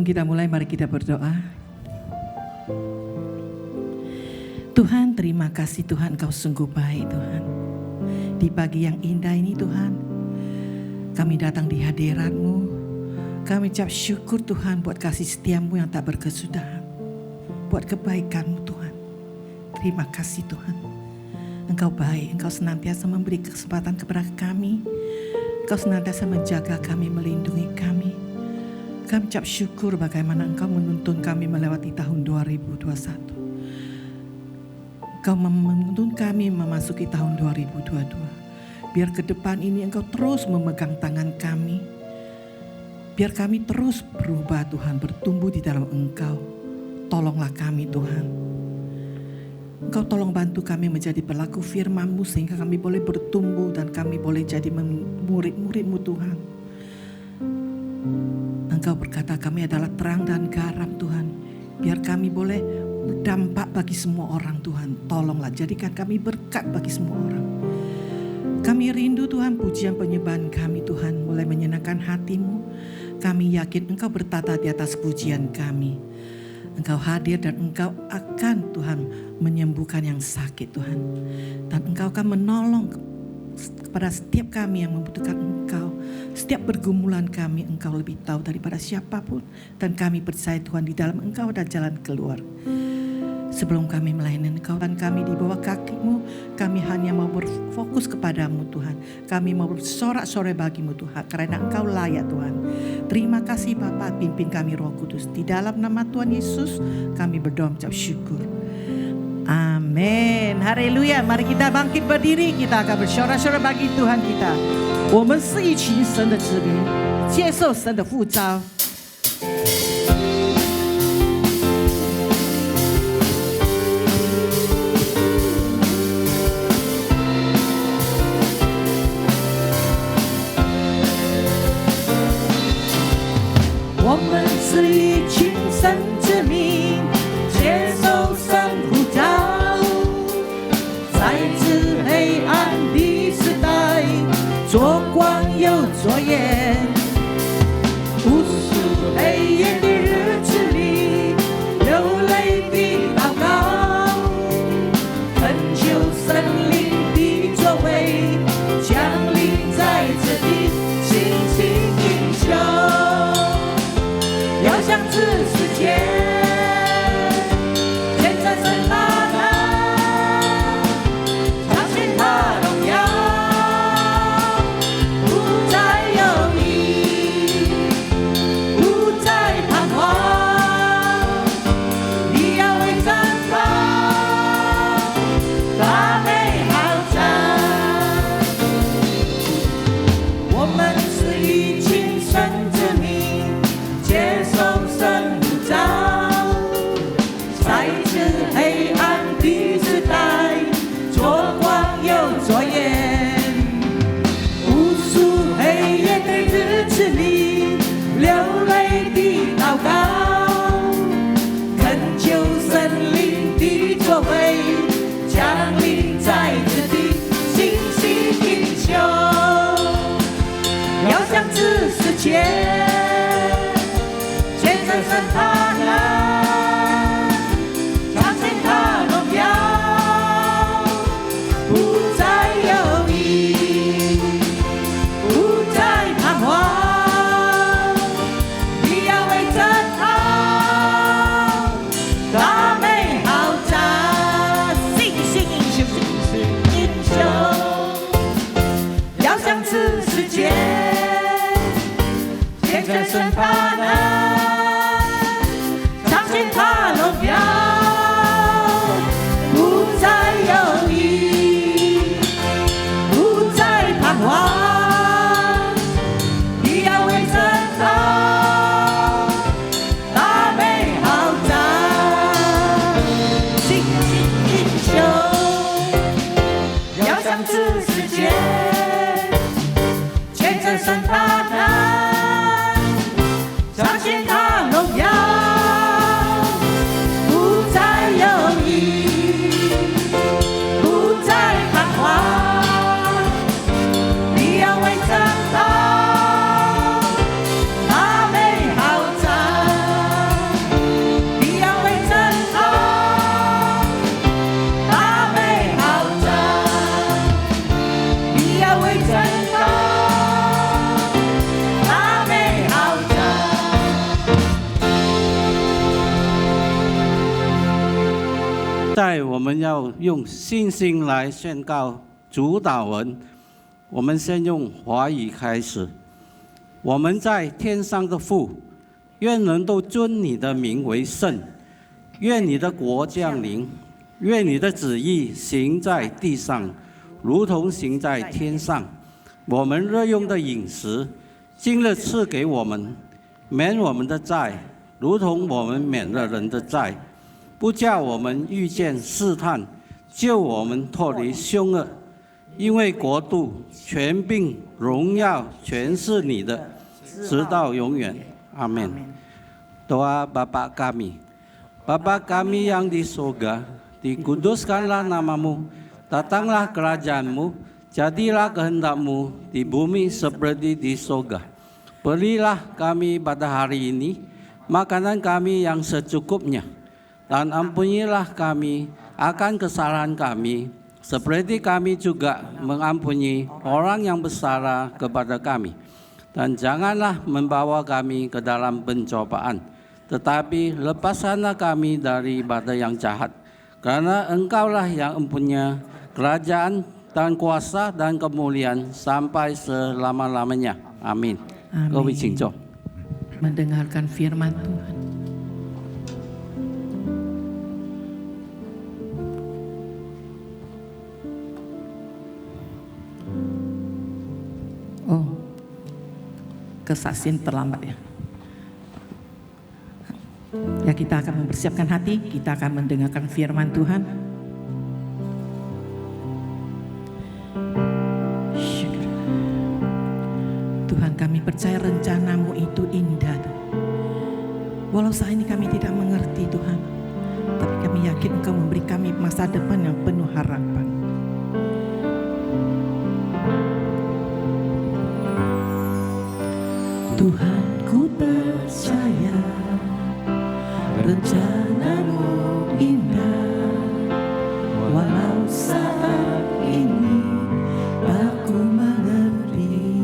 Sebelum kita mulai, mari kita berdoa. Tuhan, terima kasih Tuhan, Engkau sungguh baik Tuhan. Di pagi yang indah ini Tuhan, kami datang di hadirat-Mu. Kami ucap syukur Tuhan buat kasih setia-Mu yang tak berkesudahan. Buat kebaikan-Mu Tuhan. Terima kasih Tuhan. Engkau baik, Engkau senantiasa memberi kesempatan kepada kami. Engkau senantiasa menjaga kami, melindungi kami. Kami ucap syukur bagaimana Engkau menuntun kami melewati tahun 2021. Engkau menuntun kami memasuki tahun 2022. Biar ke depan ini Engkau terus memegang tangan kami. Biar kami terus berubah Tuhan, bertumbuh di dalam Engkau. Tolonglah kami Tuhan. Engkau tolong bantu kami menjadi pelaku firman-Mu sehingga kami boleh bertumbuh dan kami boleh jadi murid-murid-Mu Tuhan. Engkau berkata kami adalah terang dan garam Tuhan. Biar kami boleh berdampak bagi semua orang Tuhan. Tolonglah jadikan kami berkat bagi semua orang. Kami rindu Tuhan pujian penyembahan kami Tuhan mulai menyenangkan hati-Mu. Kami yakin Engkau bertata di atas pujian kami. Engkau hadir dan Engkau akan Tuhan menyembuhkan yang sakit Tuhan. Dan Engkau akan menolong kepada setiap kami yang membutuhkan Engkau. Setiap pergumulan kami Engkau lebih tahu daripada siapapun. Dan kami percaya Tuhan di dalam Engkau ada jalan keluar. Sebelum kami melayani Engkau dan kami di bawah kaki-Mu, kami hanya mau berfokus kepadamu Tuhan. Kami mau bersorak-sorai bagimu Tuhan, karena Engkau layak Tuhan. Terima kasih Bapa, pimpin kami Roh Kudus. Di dalam nama Tuhan Yesus kami berdoa mengucap syukur. Amin. Haleluya. Mari kita bangkit berdiri, kita akan bersorak-sorai bagi Tuhan kita. 我们是一群神的子民，接受神的呼召。我们是一群神子民，接受神呼召，在这黑暗的时代。做光又做盐，无数黑夜的日子里，流泪的祷告，恳求神灵的作为降临在这地，信心英雄，要向这世界见证神大能，彰显他荣耀。见证神他能，彰显他荣耀，不再犹豫，不再彷徨，你要为着他大美好战，信心英雄，信心英雄，要向这世界。见证神他能，彰显他荣耀，不再犹豫，不再彷徨，你要为着他大美好战，信心英雄，要向这世界见证神他能。真高，那美好在我们要用信心来宣告主祷文，我们先用华语开始。我们在天上的父，愿人都尊你的名为圣，愿你的国降临，愿你的旨意行在地上，如同行在天上。我们日用的饮食，今日赐给我们，免我们的债，如同我们免了人的债，不叫我们遇见试探，救我们脱离凶恶。因为国度、权柄、荣耀，全是你的，直到永远。阿们。Doa Bapa kami, Bapa kami yang di surga, dikuduskanlah namamu, datanglah kerajaanmu, jadilah kehendakmu di bumi seperti di surga. Berilah kami pada hari ini makanan kami yang secukupnya, dan ampunilah kami akan kesalahan kami, seperti kami juga mengampuni orang yang bersalah kepada kami. Dan janganlah membawa kami ke dalam pencobaan, tetapi lepaskanlah kami daripada yang jahat. Karena Engkaulah yang mempunyai kerajaan dan kuasa dan kemuliaan sampai selama-lamanya. Amin. Amin. Mendengarkan firman Tuhan. Oh, kesaksian terlambat ya. Ya, kita akan mempersiapkan hati, kita akan mendengarkan firman Tuhan. Tuhan, kami percaya rencana-Mu itu indah. Walau saat ini kami tidak mengerti Tuhan, tapi kami yakin Engkau memberi kami masa depan yang penuh harapan. Tuhan, ku percaya rencana-Mu indah, walau saat ini aku mengerti.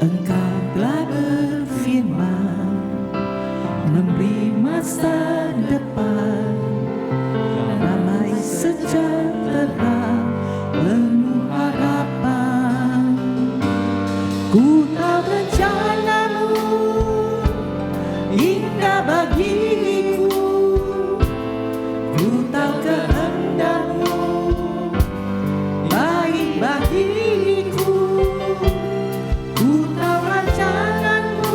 Engkau telah berfirman memberi masa depan, damai sejahtera penuh harapan. Ku tahu rencana-Mu indah bagiku, ku tahu kehendak-Mu baik bagiku, ku tahu rancangan-Mu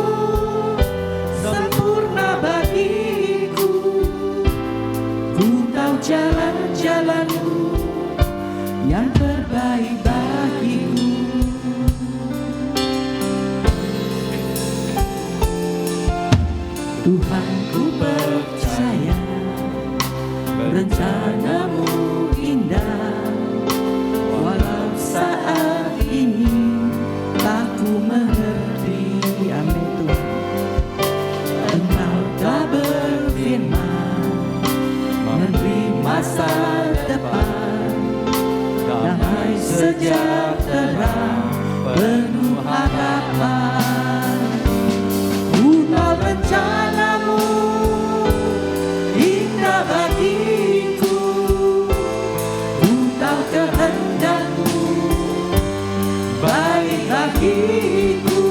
sempurna bagiku, ku tahu jalan-jalan-Mu yang terbaik bagiku. Tuhan, ku percaya rencana-Mu indah, walau saat ini tak ku mengerti. Amin Tuhan. Engkau telah berfirman memberi masa depan, damai sejahtera penuh harapan. Ku tahu rencana-Mu indah bagiku, ku tahu kehendak-Mu baik bagiku,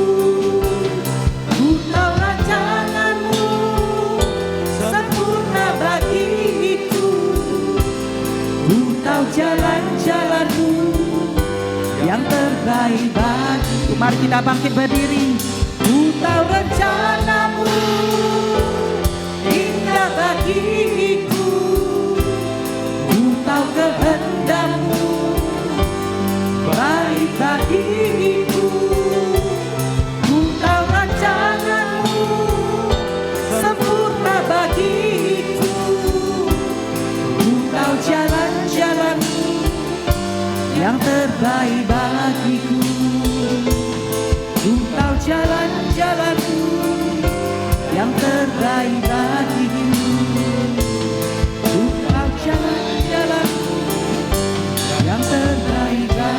ku tahu rancangan-Mu sempurna bagiku, ku tahu jalan-jalan-Mu yang terbaik bagiku. Mari kita bangkit berdiri. Ku tahu rencana-Mu indah bagiku, ku tahu kehendak-Mu baik bagiku, ku tahu rancangan-Mu sempurna bagiku, ku tahu jalan-jalan-Mu yang terbaik bagiku. Ku tahu jalan-jalan-Mu yang terbaik bagiku, ku tahu jalan-jalan-Mu yang terbaik bagiku.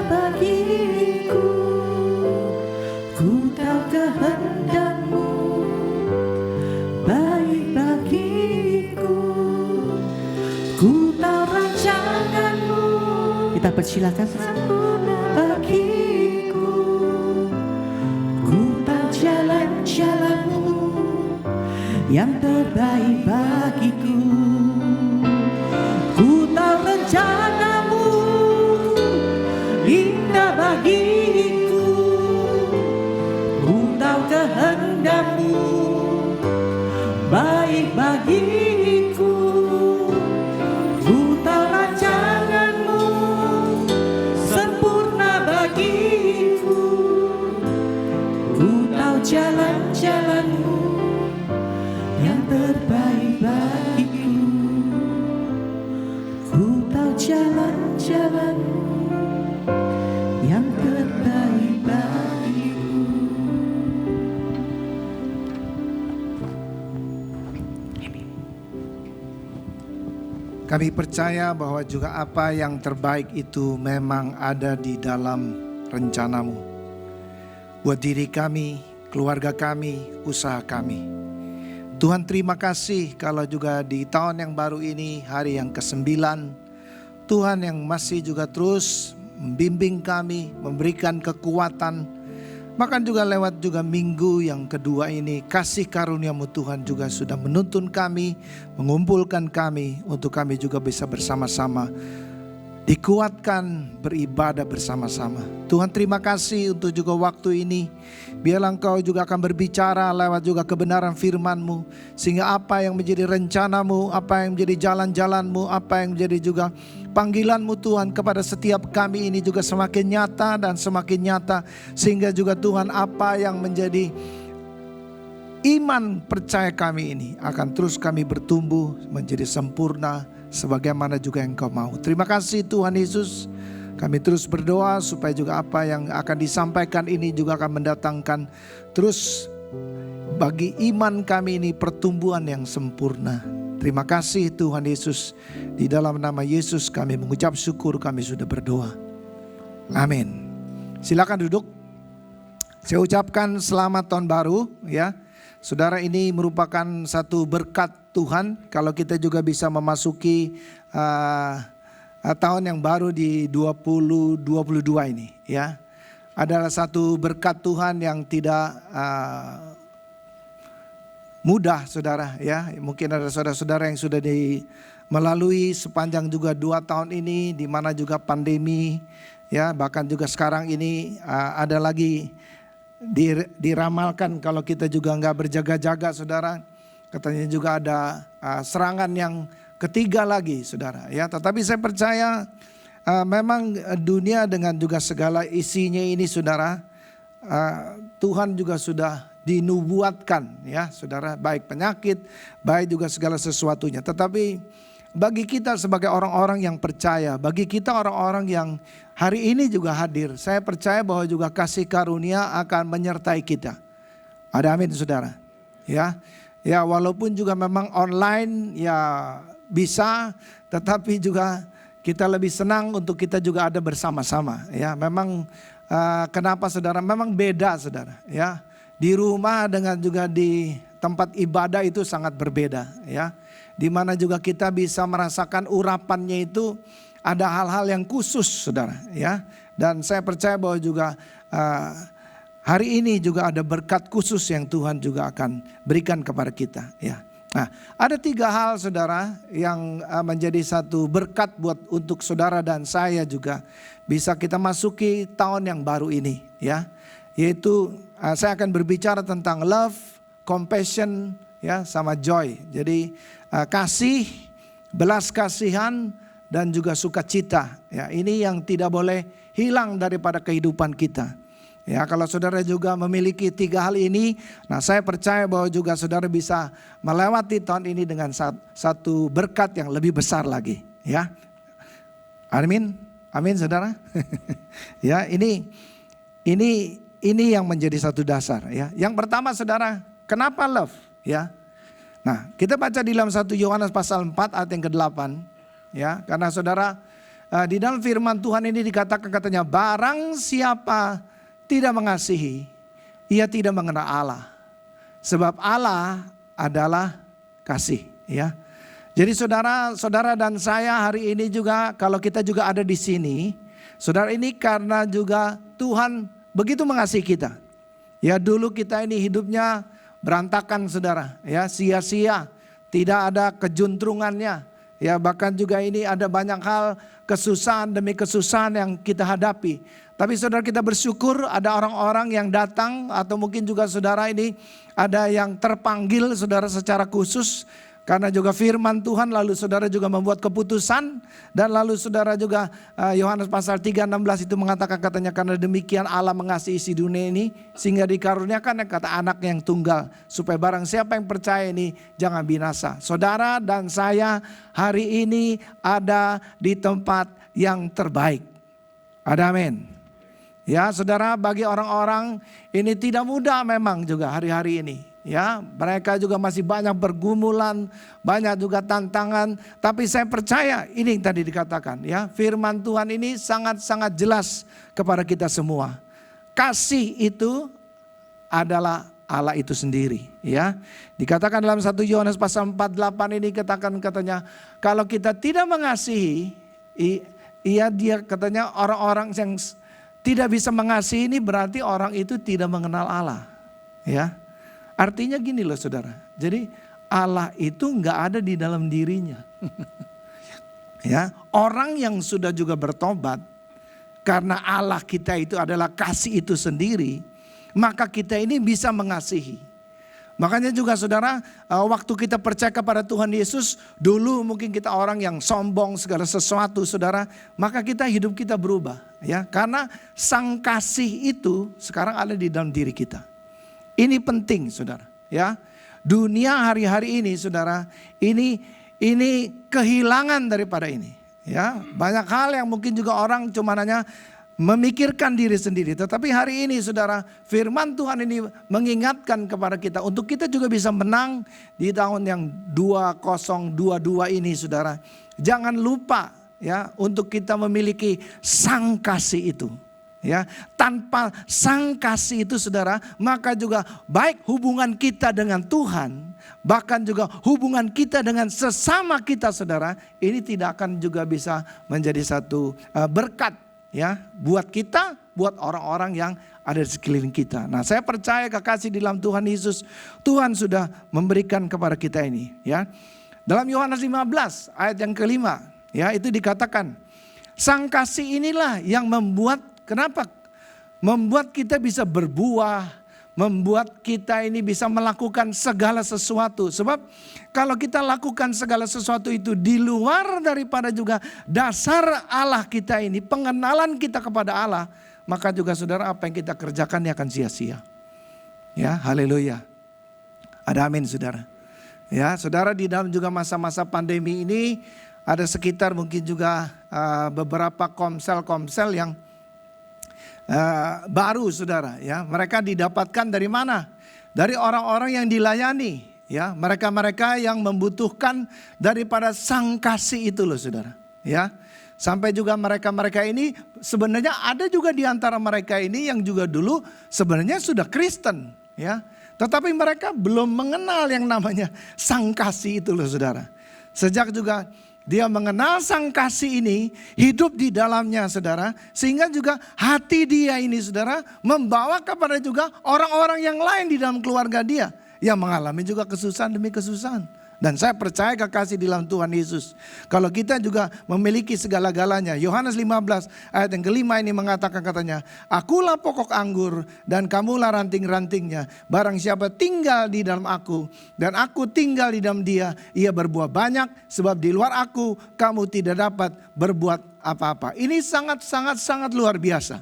bagiku, ku tahu kehendak-Mu baik bagiku, ku tahu rancangan-Mu. Kita persilakan sempurna bagiku, ku tahu jalan-jalan-Mu yang terbaik bagiku, ku tahu rencana-Mu indah bagiku, ku tahu kehendak-Mu baik bagiku, ku tahu rancangan-Mu sempurna bagiku, ku tahu jalan-jalan-Mu yang terbaik bagiku, ku tahu jalan-jalan-Mu yang terbaik bagiku. Kami percaya bahwa juga apa yang terbaik itu memang ada di dalam rencana-Mu buat diri kami, keluarga kami, usaha kami. Tuhan, terima kasih kalau juga di tahun yang baru ini, hari yang ke-9, Tuhan yang masih juga terus membimbing kami, memberikan kekuatan. Bahkan juga lewat juga minggu yang kedua ini, kasih karunia-Mu Tuhan juga sudah menuntun kami, mengumpulkan kami untuk kami juga bisa bersama-sama dikuatkan beribadah bersama-sama. Tuhan, terima kasih untuk juga waktu ini. Biarlah Engkau juga akan berbicara lewat juga kebenaran firman-Mu, sehingga apa yang menjadi rencana-Mu, apa yang menjadi jalan-jalan-Mu, apa yang menjadi juga panggilan-Mu Tuhan kepada setiap kami ini juga semakin nyata dan semakin nyata. Sehingga juga Tuhan, apa yang menjadi iman percaya kami ini akan terus kami bertumbuh menjadi sempurna sebagaimana juga yang Engkau mau. Terima kasih Tuhan Yesus. Kami terus berdoa supaya juga apa yang akan disampaikan ini juga akan mendatangkan terus bagi iman kami ini pertumbuhan yang sempurna. Terima kasih Tuhan Yesus. Di dalam nama Yesus kami mengucap syukur, kami sudah berdoa. Amin. Silakan duduk. Saya ucapkan selamat tahun baru ya. Saudara, ini merupakan satu berkat Tuhan kalau kita juga bisa memasuki tahun yang baru di 2022 ini ya. Adalah satu berkat Tuhan yang tidak mudah saudara ya. Mungkin ada saudara-saudara yang sudah melalui sepanjang juga 2 tahun ini, di mana juga pandemi ya, bahkan juga sekarang ini ada lagi diramalkan kalau kita juga nggak berjaga-jaga saudara, katanya juga ada serangan yang ketiga lagi saudara ya. Tetapi saya percaya memang dunia dengan juga segala isinya ini saudara, Tuhan juga sudah dinubuatkan ya saudara, baik penyakit, baik juga segala sesuatunya. Tetapi bagi kita sebagai orang-orang yang percaya, bagi kita orang-orang yang hari ini juga hadir, saya percaya bahwa juga kasih karunia akan menyertai kita. Ada amin saudara. Ya, walaupun juga memang online ya bisa, tetapi juga kita lebih senang untuk kita juga ada bersama-sama. Ya, memang kenapa saudara? Memang beda saudara. Ya, di rumah dengan juga di tempat ibadah itu sangat berbeda. Ya, di mana juga kita bisa merasakan urapannya itu ada hal-hal yang khusus saudara ya. Dan saya percaya bahwa juga hari ini juga ada berkat khusus yang Tuhan juga akan berikan kepada kita ya. Nah, ada 3 hal saudara yang menjadi satu berkat buat untuk saudara dan saya juga bisa kita masuki tahun yang baru ini ya. Yaitu saya akan berbicara tentang love, compassion ya, sama joy. Jadi kasih, belas kasihan, dan juga sukacita. Ya, ini yang tidak boleh hilang daripada kehidupan kita. Ya, kalau saudara juga memiliki 3 hal ini, nah saya percaya bahwa juga saudara bisa melewati tahun ini dengan satu berkat yang lebih besar lagi. Ya, amin, amin saudara. Ya, ini yang menjadi satu dasar. Ya, yang pertama saudara, kenapa love? Ya, nah kita baca di dalam 1 Yohanes pasal 4 ayat yang ke-8. Ya, karena saudara di dalam firman Tuhan ini dikatakan katanya, barang siapa tidak mengasihi, ia tidak mengenal Allah. Sebab Allah adalah kasih, ya. Jadi saudara dan saya hari ini juga, kalau kita juga ada di sini, saudara, ini karena juga Tuhan begitu mengasihi kita. Ya, dulu kita ini hidupnya berantakan, saudara, ya, sia-sia, tidak ada kejuntrungannya. Ya, bahkan juga ini ada banyak hal, kesusahan demi kesusahan yang kita hadapi. Tapi saudara, kita bersyukur ada orang-orang yang datang, atau mungkin juga saudara ini ada yang terpanggil saudara secara khusus karena juga firman Tuhan, lalu saudara juga membuat keputusan, dan lalu saudara juga Yohanes pasal 3:16 itu mengatakan katanya, karena demikian Allah mengasihi isi dunia ini sehingga dikaruniakan kata anak yang tunggal, supaya barang siapa yang percaya ini jangan binasa. Saudara dan saya hari ini ada di tempat yang terbaik. Ada amin. Ya saudara, bagi orang-orang ini tidak mudah memang juga hari-hari ini. Ya, mereka juga masih banyak pergumulan, banyak juga tantangan. Tapi saya percaya ini yang tadi dikatakan, ya, firman Tuhan ini sangat-sangat jelas kepada kita semua. Kasih itu adalah Allah itu sendiri, ya. Dikatakan dalam 1 Yohanes pasal 4:8 ini katanya, kalau kita tidak mengasihi, dia katanya orang-orang yang tidak bisa mengasihi ini berarti orang itu tidak mengenal Allah, ya. Artinya gini loh saudara, jadi Allah itu nggak ada di dalam dirinya. Ya, orang yang sudah juga bertobat, karena Allah kita itu adalah kasih itu sendiri, maka kita ini bisa mengasihi. Makanya juga saudara, waktu kita percaya kepada Tuhan Yesus, dulu mungkin kita orang yang sombong segala sesuatu saudara, maka hidup kita berubah, ya, karena sang kasih itu sekarang ada di dalam diri kita. Ini penting saudara, ya. Dunia hari-hari ini saudara, ini kehilangan daripada ini, ya. Banyak hal yang mungkin juga orang cuma hanya memikirkan diri sendiri. Tetapi hari ini saudara, firman Tuhan ini mengingatkan kepada kita untuk kita juga bisa menang di tahun yang 2022 ini saudara. Jangan lupa, ya, untuk kita memiliki sang kasih itu. Ya, tanpa sang kasih itu saudara, maka juga baik hubungan kita dengan Tuhan, bahkan juga hubungan kita dengan sesama kita saudara, ini tidak akan juga bisa menjadi satu berkat, ya, buat kita, buat orang-orang yang ada di sekeliling kita. Nah, saya percaya kekasih di dalam Tuhan Yesus, Tuhan sudah memberikan kepada kita ini, ya. Dalam Yohanes 15 ayat yang kelima, ya, itu dikatakan, sang kasih inilah yang kenapa? Membuat kita bisa berbuah, membuat kita ini bisa melakukan segala sesuatu. Sebab kalau kita lakukan segala sesuatu itu di luar daripada juga dasar Allah kita ini, pengenalan kita kepada Allah, maka juga saudara apa yang kita kerjakan ini akan sia-sia. Ya, haleluya. Ada amin saudara. Ya, saudara, di dalam juga masa-masa pandemi ini ada sekitar mungkin juga beberapa komsel-komsel yang baru saudara, ya. Mereka didapatkan dari mana? Dari orang-orang yang dilayani, ya. Mereka-mereka yang membutuhkan daripada sang kasih itu loh saudara, ya. Sampai juga mereka-mereka ini sebenarnya ada juga di antara mereka ini yang juga dulu sebenarnya sudah Kristen, ya. Tetapi mereka belum mengenal yang namanya sang kasih itu loh saudara. Sejak juga dia mengenal sang kasih ini, hidup di dalamnya saudara, sehingga juga hati dia ini saudara membawa kepada juga orang-orang yang lain di dalam keluarga dia yang mengalami juga kesusahan demi kesusahan. Dan saya percaya kekasih di dalam Tuhan Yesus, kalau kita juga memiliki segala-galanya. Yohanes 15 ayat yang kelima ini mengatakan katanya, akulah pokok anggur dan kamulah ranting-rantingnya. Barang siapa tinggal di dalam aku dan aku tinggal di dalam dia, ia berbuah banyak, sebab di luar aku kamu tidak dapat berbuat apa-apa. Ini sangat luar biasa.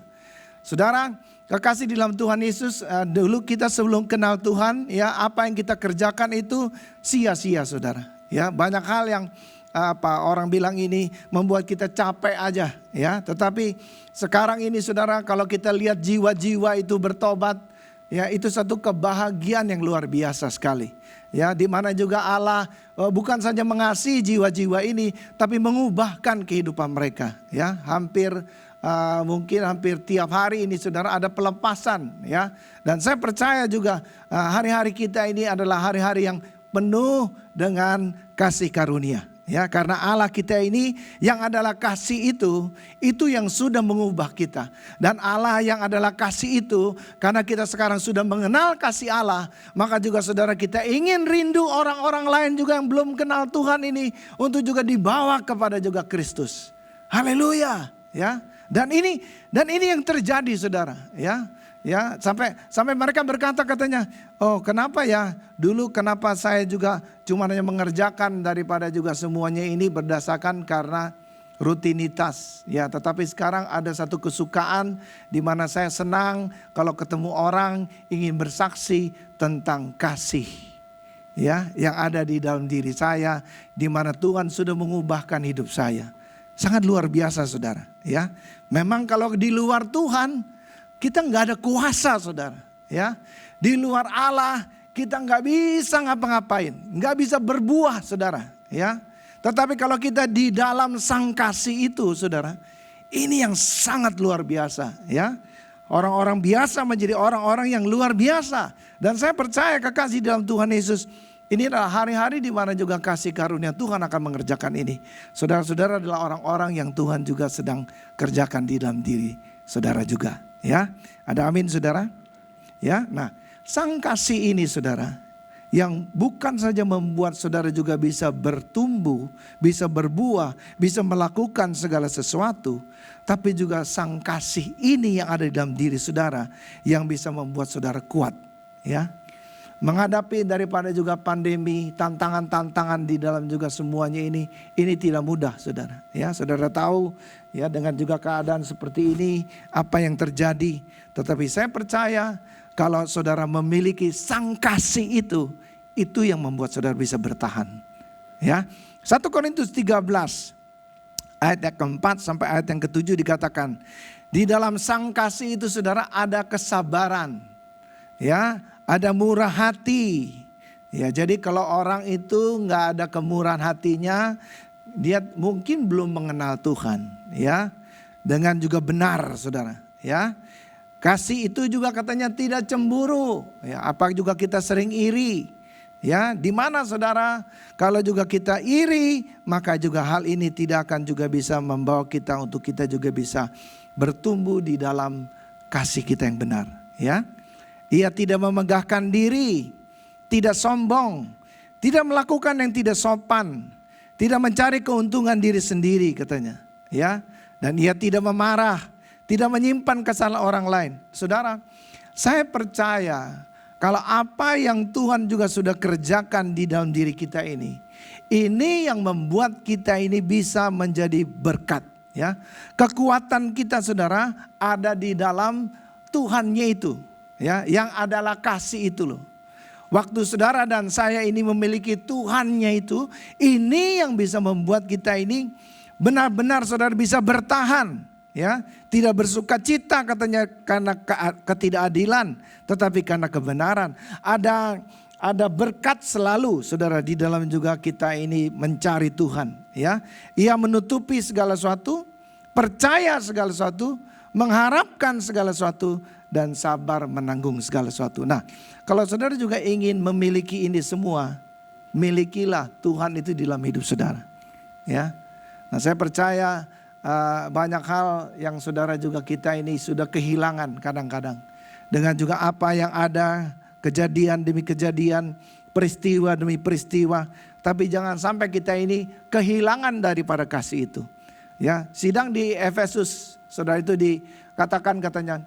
Saudara, kekasih di dalam Tuhan Yesus, dulu kita sebelum kenal Tuhan, ya, apa yang kita kerjakan itu sia-sia saudara. Ya, banyak hal yang orang bilang ini membuat kita capek aja, ya. Tetapi sekarang ini saudara, kalau kita lihat jiwa-jiwa itu bertobat, Ya, itu satu kebahagiaan yang luar biasa sekali. Ya, di mana juga Allah bukan saja mengasihi jiwa-jiwa ini, tapi mengubahkan kehidupan mereka. Ya, mungkin hampir tiap hari ini saudara ada pelepasan. Ya, dan saya percaya juga hari-hari kita ini adalah hari-hari yang penuh dengan kasih karunia. Ya, karena Allah kita ini yang adalah kasih itu yang sudah mengubah kita. Dan Allah yang adalah kasih itu, karena kita sekarang sudah mengenal kasih Allah, maka juga saudara kita ingin rindu orang-orang lain juga yang belum kenal Tuhan ini untuk juga dibawa kepada juga Kristus. Haleluya, ya. Dan ini yang terjadi saudara, ya. Ya, sampai mereka berkata katanya, oh kenapa ya dulu kenapa saya juga cuma hanya mengerjakan daripada juga semuanya ini berdasarkan karena rutinitas. Ya, tetapi sekarang ada satu kesukaan di mana saya senang kalau ketemu orang ingin bersaksi tentang kasih. Ya, yang ada di dalam diri saya, di mana Tuhan sudah mengubahkan hidup saya. Sangat luar biasa saudara, ya. Memang kalau di luar Tuhan kita nggak ada kuasa saudara, ya. Di luar Allah kita nggak bisa ngapa-ngapain, nggak bisa berbuah saudara, ya. Tetapi kalau kita di dalam sang kasih itu saudara, ini yang sangat luar biasa, ya. Orang-orang biasa menjadi orang-orang yang luar biasa. Dan saya percaya kekasih dalam Tuhan Yesus, ini adalah hari-hari di mana juga kasih karunia Tuhan akan mengerjakan ini. Saudara-saudara adalah orang-orang yang Tuhan juga sedang kerjakan di dalam diri saudara juga. Ya, ada amin saudara. Ya, nah sang kasih ini saudara, yang bukan saja membuat saudara juga bisa bertumbuh, bisa berbuah, bisa melakukan segala sesuatu, tapi juga sang kasih ini yang ada di dalam diri saudara yang bisa membuat saudara kuat. Ya, menghadapi daripada juga pandemi, tantangan-tantangan di dalam juga semuanya ini tidak mudah saudara. Ya, saudara tahu ya dengan juga keadaan seperti ini apa yang terjadi. Tetapi saya percaya kalau saudara memiliki sang kasih itu yang membuat saudara bisa bertahan. Ya, 1 Korintus 13 ayat yang keempat sampai ayat yang ketujuh dikatakan, di dalam sang kasih itu saudara ada kesabaran. Ya, ada murah hati. Ya, jadi kalau orang itu nggak ada kemurahan hatinya, dia mungkin belum mengenal Tuhan, ya. Dengan juga benar, saudara, ya. Kasih itu juga katanya tidak cemburu, ya. Apa juga kita sering iri, ya. Di mana saudara, kalau juga kita iri, maka juga hal ini tidak akan juga bisa membawa kita untuk kita juga bisa bertumbuh di dalam kasih kita yang benar, ya. Ia tidak memegahkan diri, tidak sombong, tidak melakukan yang tidak sopan, tidak mencari keuntungan diri sendiri katanya, ya. Dan ia tidak memarah, tidak menyimpan kesalahan orang lain. Saudara, saya percaya kalau apa yang Tuhan juga sudah kerjakan di dalam diri kita ini yang membuat kita ini bisa menjadi berkat, ya. Kekuatan kita saudara ada di dalam Tuhannya itu. Ya, yang adalah kasih itu loh. Waktu saudara dan saya ini memiliki Tuhannya itu, ini yang bisa membuat kita ini benar-benar saudara bisa bertahan, ya. Tidak bersuka cita katanya karena ketidakadilan, tetapi karena kebenaran. Ada berkat selalu saudara di dalam juga kita ini mencari Tuhan, ya. Ia menutupi segala sesuatu, percaya segala sesuatu, mengharapkan segala sesuatu, dan sabar menanggung segala sesuatu. Nah, kalau saudara juga ingin memiliki ini semua, milikilah Tuhan itu di dalam hidup saudara. Ya, nah saya percaya banyak hal yang saudara juga kita ini sudah kehilangan kadang-kadang. Dengan juga apa yang ada, kejadian demi kejadian, peristiwa demi peristiwa. Tapi jangan sampai kita ini kehilangan daripada kasih itu. Ya, sidang di Efesus, saudara itu dikatakan katanya,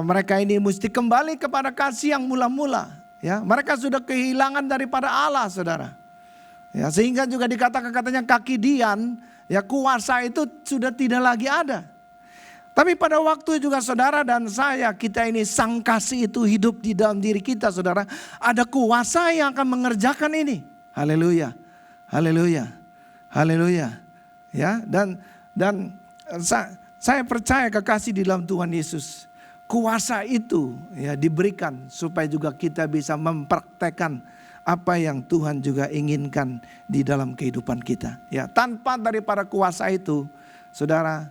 mereka ini mesti kembali kepada kasih yang mula-mula. Ya, mereka sudah kehilangan daripada Allah, saudara. Ya, sehingga juga dikatakan katanya kaki Dian, ya kuasa itu sudah tidak lagi ada. Tapi pada waktu juga saudara dan saya, kita ini sang kasih itu hidup di dalam diri kita, saudara. Ada kuasa yang akan mengerjakan ini. Haleluya, haleluya, haleluya. Ya, dan saya percaya kekasih di dalam Tuhan Yesus. kuasa itu ya diberikan supaya juga kita bisa mempraktekkan apa yang Tuhan juga inginkan di dalam kehidupan kita. Ya, tanpa daripada kuasa itu, saudara,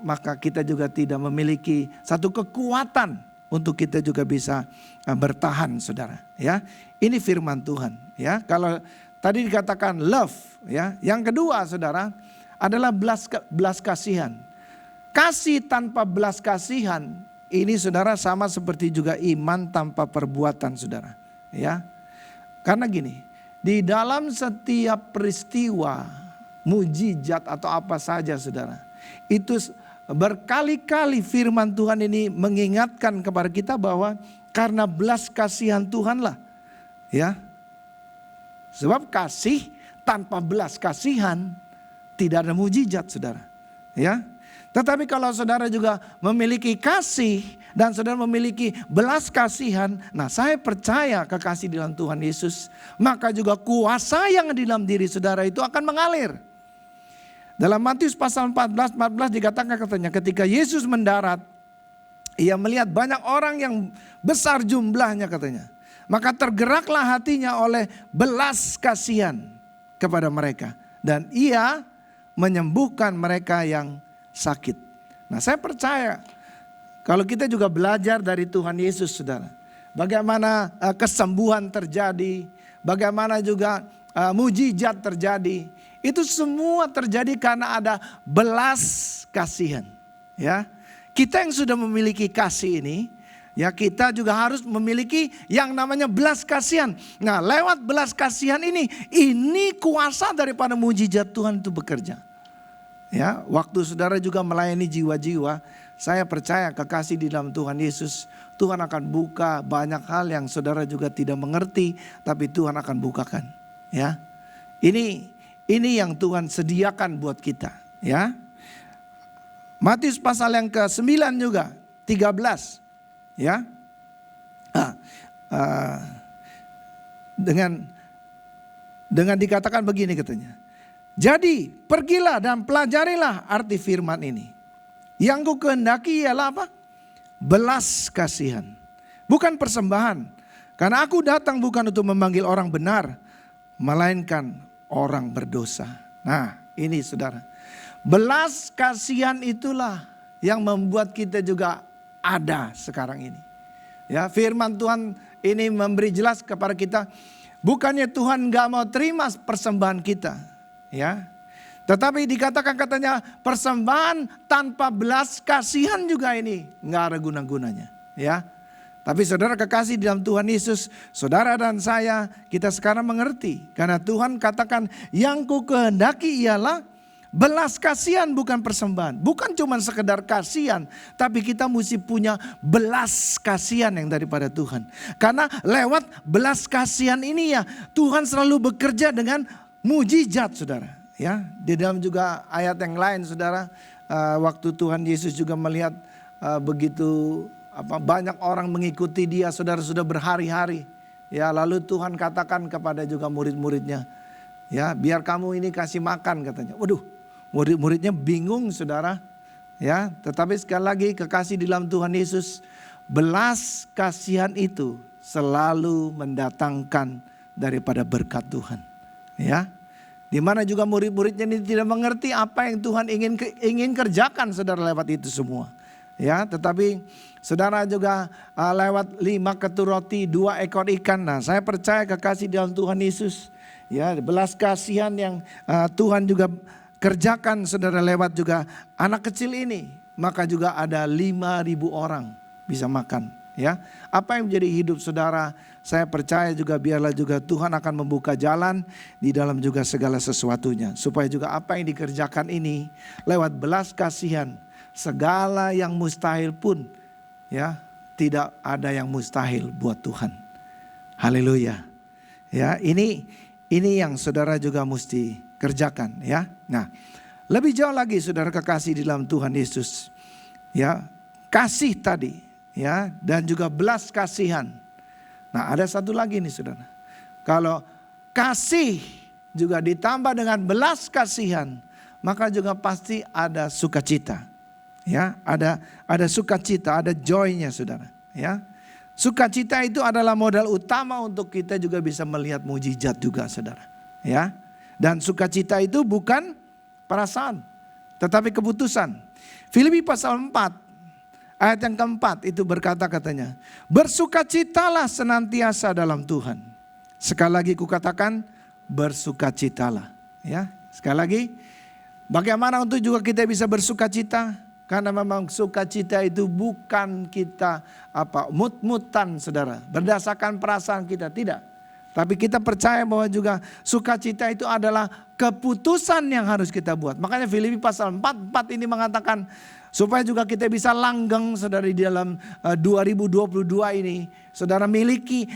maka kita juga tidak memiliki satu kekuatan untuk kita juga bisa bertahan, saudara. Ya, ini firman Tuhan. Ya, kalau tadi dikatakan love, ya, yang kedua, saudara, adalah belas kasihan. Kasih tanpa belas kasihan ini, saudara, sama seperti juga iman tanpa perbuatan, saudara. Ya, karena gini, di dalam setiap peristiwa mujizat atau apa saja, saudara, itu berkali-kali firman Tuhan ini mengingatkan kepada kita bahwa karena belas kasihan Tuhanlah, ya. Sebab kasih tanpa belas kasihan tidak ada mujizat, saudara. Ya. Tetapi kalau saudara juga memiliki kasih dan saudara memiliki belas kasihan, nah saya percaya kekasih di dalam Tuhan Yesus, maka juga kuasa yang di dalam diri saudara itu akan mengalir. Dalam Matius pasal 14 dikatakan katanya ketika Yesus mendarat, ia melihat banyak orang yang besar jumlahnya katanya. Maka tergeraklah hatinya oleh belas kasihan kepada mereka. Dan ia menyembuhkan mereka yang sakit. Nah, saya percaya kalau kita juga belajar dari Tuhan Yesus, saudara, bagaimana kesembuhan terjadi, bagaimana juga mujizat terjadi, itu semua terjadi karena ada belas kasihan. Ya, kita yang sudah memiliki kasih ini, ya kita juga harus memiliki yang namanya belas kasihan. Nah, lewat belas kasihan ini kuasa daripada mujizat Tuhan itu bekerja. Ya, waktu saudara juga melayani jiwa-jiwa, saya percaya kekasih di dalam Tuhan Yesus, Tuhan akan buka banyak hal yang saudara juga tidak mengerti, tapi Tuhan akan bukakan. Ya, ini yang Tuhan sediakan buat kita. Ya, Matius pasal yang ke-9 juga 13. Ya, dengan dikatakan begini katanya. Jadi pergilah dan pelajarilah arti firman ini. Yang ku kehendaki ialah apa? Belas kasihan, bukan persembahan. Karena aku datang bukan untuk memanggil orang benar, melainkan orang berdosa. Nah, ini saudara, belas kasihan itulah yang membuat kita juga ada sekarang ini. Ya, firman Tuhan ini memberi jelas kepada kita, bukannya Tuhan gak mau terima persembahan kita. Ya, tetapi dikatakan katanya persembahan tanpa belas kasihan juga ini nggak ada guna-gunanya. Ya, tapi saudara kekasih dalam Tuhan Yesus, saudara dan saya, kita sekarang mengerti karena Tuhan katakan yang ku kehendaki ialah belas kasihan, bukan persembahan, bukan cuma sekedar kasihan, tapi kita mesti punya belas kasihan yang daripada Tuhan. Karena lewat belas kasihan ini ya Tuhan selalu bekerja dengan mujizat, saudara. Ya, di dalam juga ayat yang lain, saudara, waktu Tuhan Yesus juga melihat begitu banyak orang mengikuti dia, saudara, sudah berhari-hari. Ya, lalu Tuhan katakan kepada juga murid-muridnya, ya, biar kamu ini kasih makan katanya. Waduh, murid-muridnya bingung, saudara. Ya, tetapi sekali lagi kekasih di dalam Tuhan Yesus, belas kasihan itu selalu mendatangkan daripada berkat Tuhan. Ya, di mana juga murid-muridnya ini tidak mengerti apa yang Tuhan ingin kerjakan, saudara, lewat itu semua. Ya, tetapi saudara juga lewat 5 ketur roti, 2 ekor ikan. Nah, saya percaya kekasih dalam Tuhan Yesus, ya, belas kasihan yang Tuhan juga kerjakan, saudara, lewat juga anak kecil ini. Maka juga ada 5.000 orang bisa makan. Ya, apa yang menjadi hidup saudara, saya percaya juga biarlah juga Tuhan akan membuka jalan di dalam juga segala sesuatunya. Supaya juga apa yang dikerjakan ini lewat belas kasihan, segala yang mustahil pun, ya, tidak ada yang mustahil buat Tuhan. Haleluya. Ya, ini yang saudara juga mesti kerjakan, ya. Nah, lebih jauh lagi saudara kekasih di dalam Tuhan Yesus. Ya, kasih tadi, ya, dan juga belas kasihan. Nah, ada satu lagi nih, saudara. Kalau kasih juga ditambah dengan belas kasihan, maka juga pasti ada sukacita. Ya, ada sukacita, ada joy-nya saudara. Ya, sukacita itu adalah modal utama untuk kita juga bisa melihat mujizat juga saudara. Ya, dan sukacita itu bukan perasaan, tetapi keputusan. Filipi pasal 4 ayat yang keempat itu berkata katanya, bersukacitalah senantiasa dalam Tuhan. Sekali lagi kukatakan, bersukacitalah. Ya, sekali lagi, bagaimana untuk juga kita bisa bersukacita? Karena memang sukacita itu bukan kita mut-mutan saudara, berdasarkan perasaan kita, tidak. Tapi kita percaya bahwa juga sukacita itu adalah keputusan yang harus kita buat. Makanya Filipi pasal 4 ini mengatakan supaya juga kita bisa langgeng saudara di dalam 2022 ini. Saudara miliki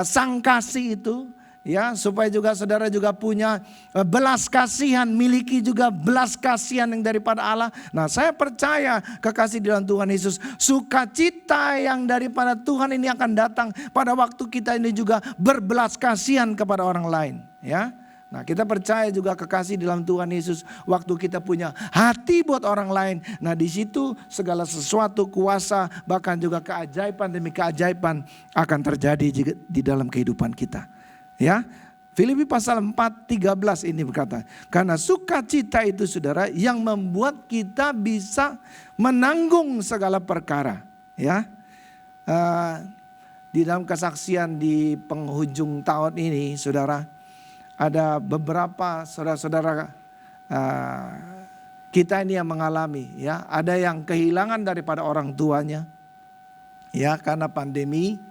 sang kasih itu. Ya, supaya juga saudara juga punya belas kasihan, miliki juga belas kasihan yang daripada Allah. Nah, saya percaya kekasih di dalam Tuhan Yesus, sukacita yang daripada Tuhan ini akan datang pada waktu kita ini juga berbelas kasihan kepada orang lain. Ya, nah kita percaya juga kekasih di dalam Tuhan Yesus, waktu kita punya hati buat orang lain. Nah di situ segala sesuatu kuasa bahkan juga keajaiban demi keajaiban akan terjadi di dalam kehidupan kita. Ya, Filipi pasal 4:13 ini berkata, karena sukacita itu saudara yang membuat kita bisa menanggung segala perkara. Ya, di dalam kesaksian di penghujung tahun ini saudara, ada beberapa saudara-saudara kita ini yang mengalami, ya, ada yang kehilangan daripada orang tuanya, ya, karena pandemi,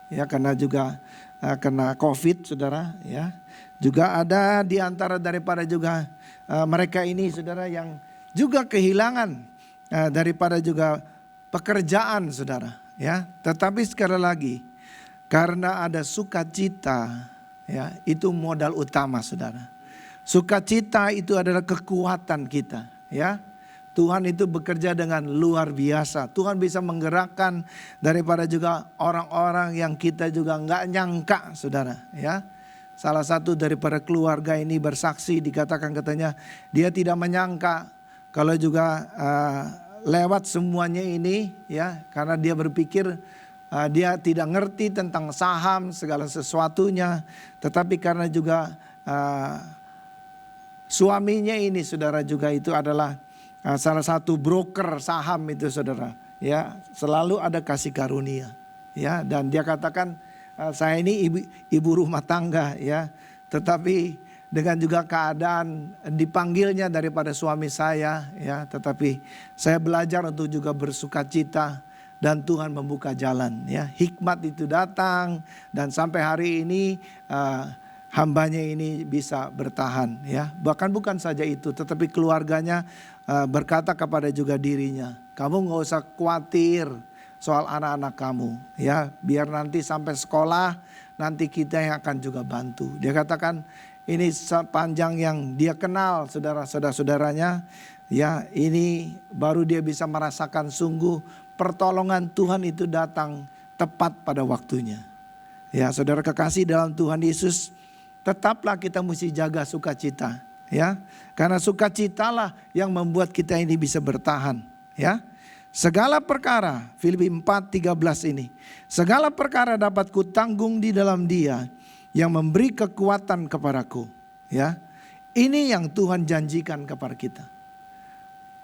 ya, karena juga kena COVID saudara, ya. Juga ada di antara daripada juga mereka ini saudara yang juga kehilangan daripada juga pekerjaan saudara, ya. Tetapi sekali lagi karena ada sukacita, ya, itu modal utama saudara. Sukacita itu adalah kekuatan kita, ya. Tuhan itu bekerja dengan luar biasa. Tuhan bisa menggerakkan daripada juga orang-orang yang kita juga nggak nyangka saudara, ya. Salah satu daripada keluarga ini bersaksi, dikatakan katanya dia tidak menyangka kalau juga lewat semuanya ini, ya, karena dia berpikir dia tidak ngerti tentang saham segala sesuatunya, tetapi karena juga suaminya ini saudara juga itu adalah salah satu broker saham itu saudara, ya, selalu ada kasih karunia, ya, dan dia katakan saya ini ibu rumah tangga, ya, tetapi dengan juga keadaan dipanggilnya daripada suami saya, ya, tetapi saya belajar untuk juga bersukacita dan Tuhan membuka jalan, ya, hikmat itu datang dan sampai hari ini hambanya ini bisa bertahan, ya. Bahkan bukan saja itu, tetapi keluarganya berkata kepada juga dirinya, kamu gak usah khawatir soal anak-anak kamu, ya, biar nanti sampai sekolah nanti kita yang akan juga bantu. Dia katakan ini sepanjang yang dia kenal saudara-saudaranya, ya, ini baru dia bisa merasakan sungguh pertolongan Tuhan itu datang tepat pada waktunya. Ya, saudara kekasih dalam Tuhan Yesus, tetaplah kita mesti jaga sukacita, ya, karena sukacitalah yang membuat kita ini bisa bertahan, ya. Segala perkara, Filipi 4:13 ini, segala perkara dapat kutanggung di dalam Dia yang memberi kekuatan kepadaku, ya. Ini yang Tuhan janjikan kepada kita.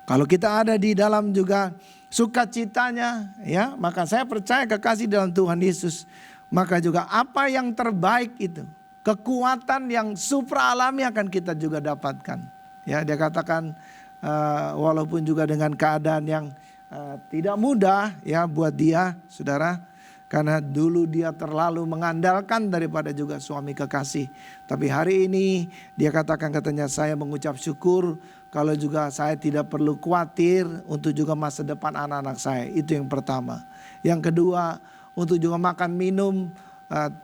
Kalau kita ada di dalam juga sukacitanya, ya, maka saya percaya kekasih dalam Tuhan Yesus, maka juga apa yang terbaik itu, kekuatan yang supra alami akan kita juga dapatkan. Ya, dia katakan walaupun juga dengan keadaan yang tidak mudah, ya, buat dia, saudara, karena dulu dia terlalu mengandalkan daripada juga suami kekasih. Tapi hari ini dia katakan katanya, saya mengucap syukur kalau juga saya tidak perlu khawatir untuk juga masa depan anak-anak saya. Itu yang pertama. Yang kedua, untuk juga makan minum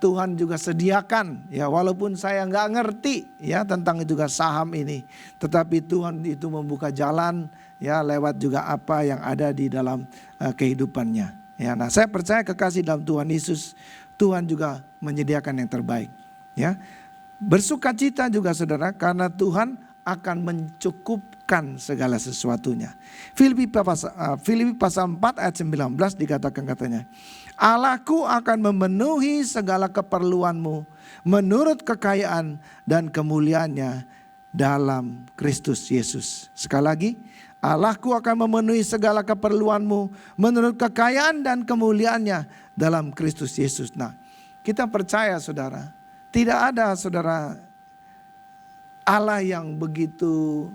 Tuhan juga sediakan, ya, walaupun saya nggak ngerti, ya, tentang juga saham ini, tetapi Tuhan itu membuka jalan, ya, lewat juga apa yang ada di dalam kehidupannya, ya. Nah, saya percaya kekasih dalam Tuhan Yesus, Tuhan juga menyediakan yang terbaik, ya. Bersukacita juga saudara, karena Tuhan akan mencukupkan segala sesuatunya. Filipi pasal 4 ayat 19 dikatakan katanya, Allahku akan memenuhi segala keperluanmu menurut kekayaan dan kemuliaannya dalam Kristus Yesus. Sekali lagi, Allahku akan memenuhi segala keperluanmu menurut kekayaan dan kemuliaannya dalam Kristus Yesus. Nah, kita percaya saudara, tidak ada saudara Allah yang begitu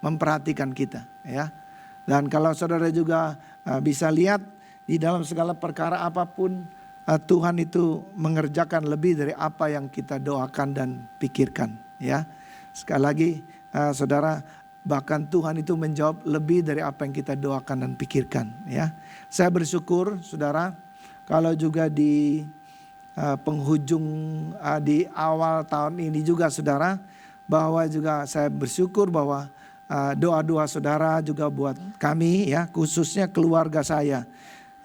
memperhatikan kita, ya. Dan kalau saudara juga bisa lihat di dalam segala perkara apapun, Tuhan itu mengerjakan lebih dari apa yang kita doakan dan pikirkan, ya. Sekali lagi saudara, bahkan Tuhan itu menjawab lebih dari apa yang kita doakan dan pikirkan, ya. Saya bersyukur saudara, kalau juga di penghujung di awal tahun ini juga saudara, bahwa juga saya bersyukur bahwa doa-doa saudara juga buat kami, ya, khususnya keluarga saya.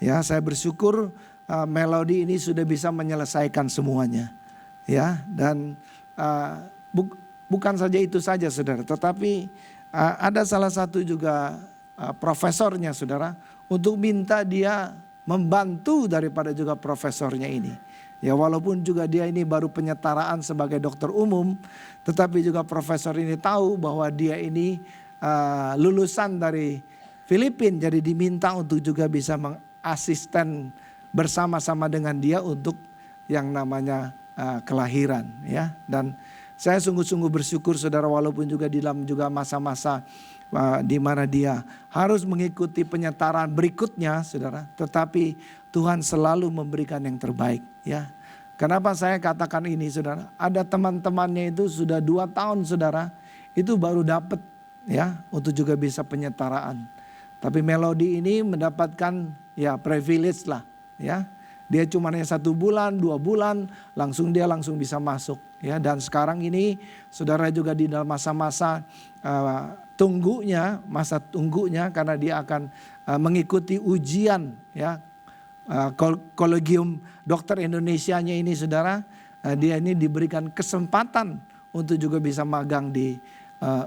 Ya, saya bersyukur Melody ini sudah bisa menyelesaikan semuanya, ya. Dan bukan saja itu saja saudara, tetapi ada salah satu juga profesornya saudara, untuk minta dia membantu daripada juga profesornya ini. Ya, walaupun juga dia ini baru penyetaraan sebagai dokter umum, tetapi juga profesor ini tahu bahwa dia ini lulusan dari Filipina, jadi diminta untuk juga bisa mengasisten bersama-sama dengan dia untuk yang namanya kelahiran, ya. Dan saya sungguh-sungguh bersyukur saudara, walaupun juga di dalam juga masa-masa di mana dia harus mengikuti penyetaraan berikutnya saudara, tetapi Tuhan selalu memberikan yang terbaik, ya. Kenapa saya katakan ini saudara? Ada teman-temannya itu sudah 2 tahun saudara, itu baru dapat, ya, untuk juga bisa penyetaraan. Tapi Melody ini mendapatkan ya privilege lah, ya. Dia cuma hanya 1 bulan, 2 bulan, langsung bisa masuk, ya. Dan sekarang ini saudara juga di dalam masa-masa masa tunggunya karena dia akan mengikuti ujian, ya, Kolegium Dokter Indonesianya ini saudara, dia ini diberikan kesempatan untuk juga bisa magang di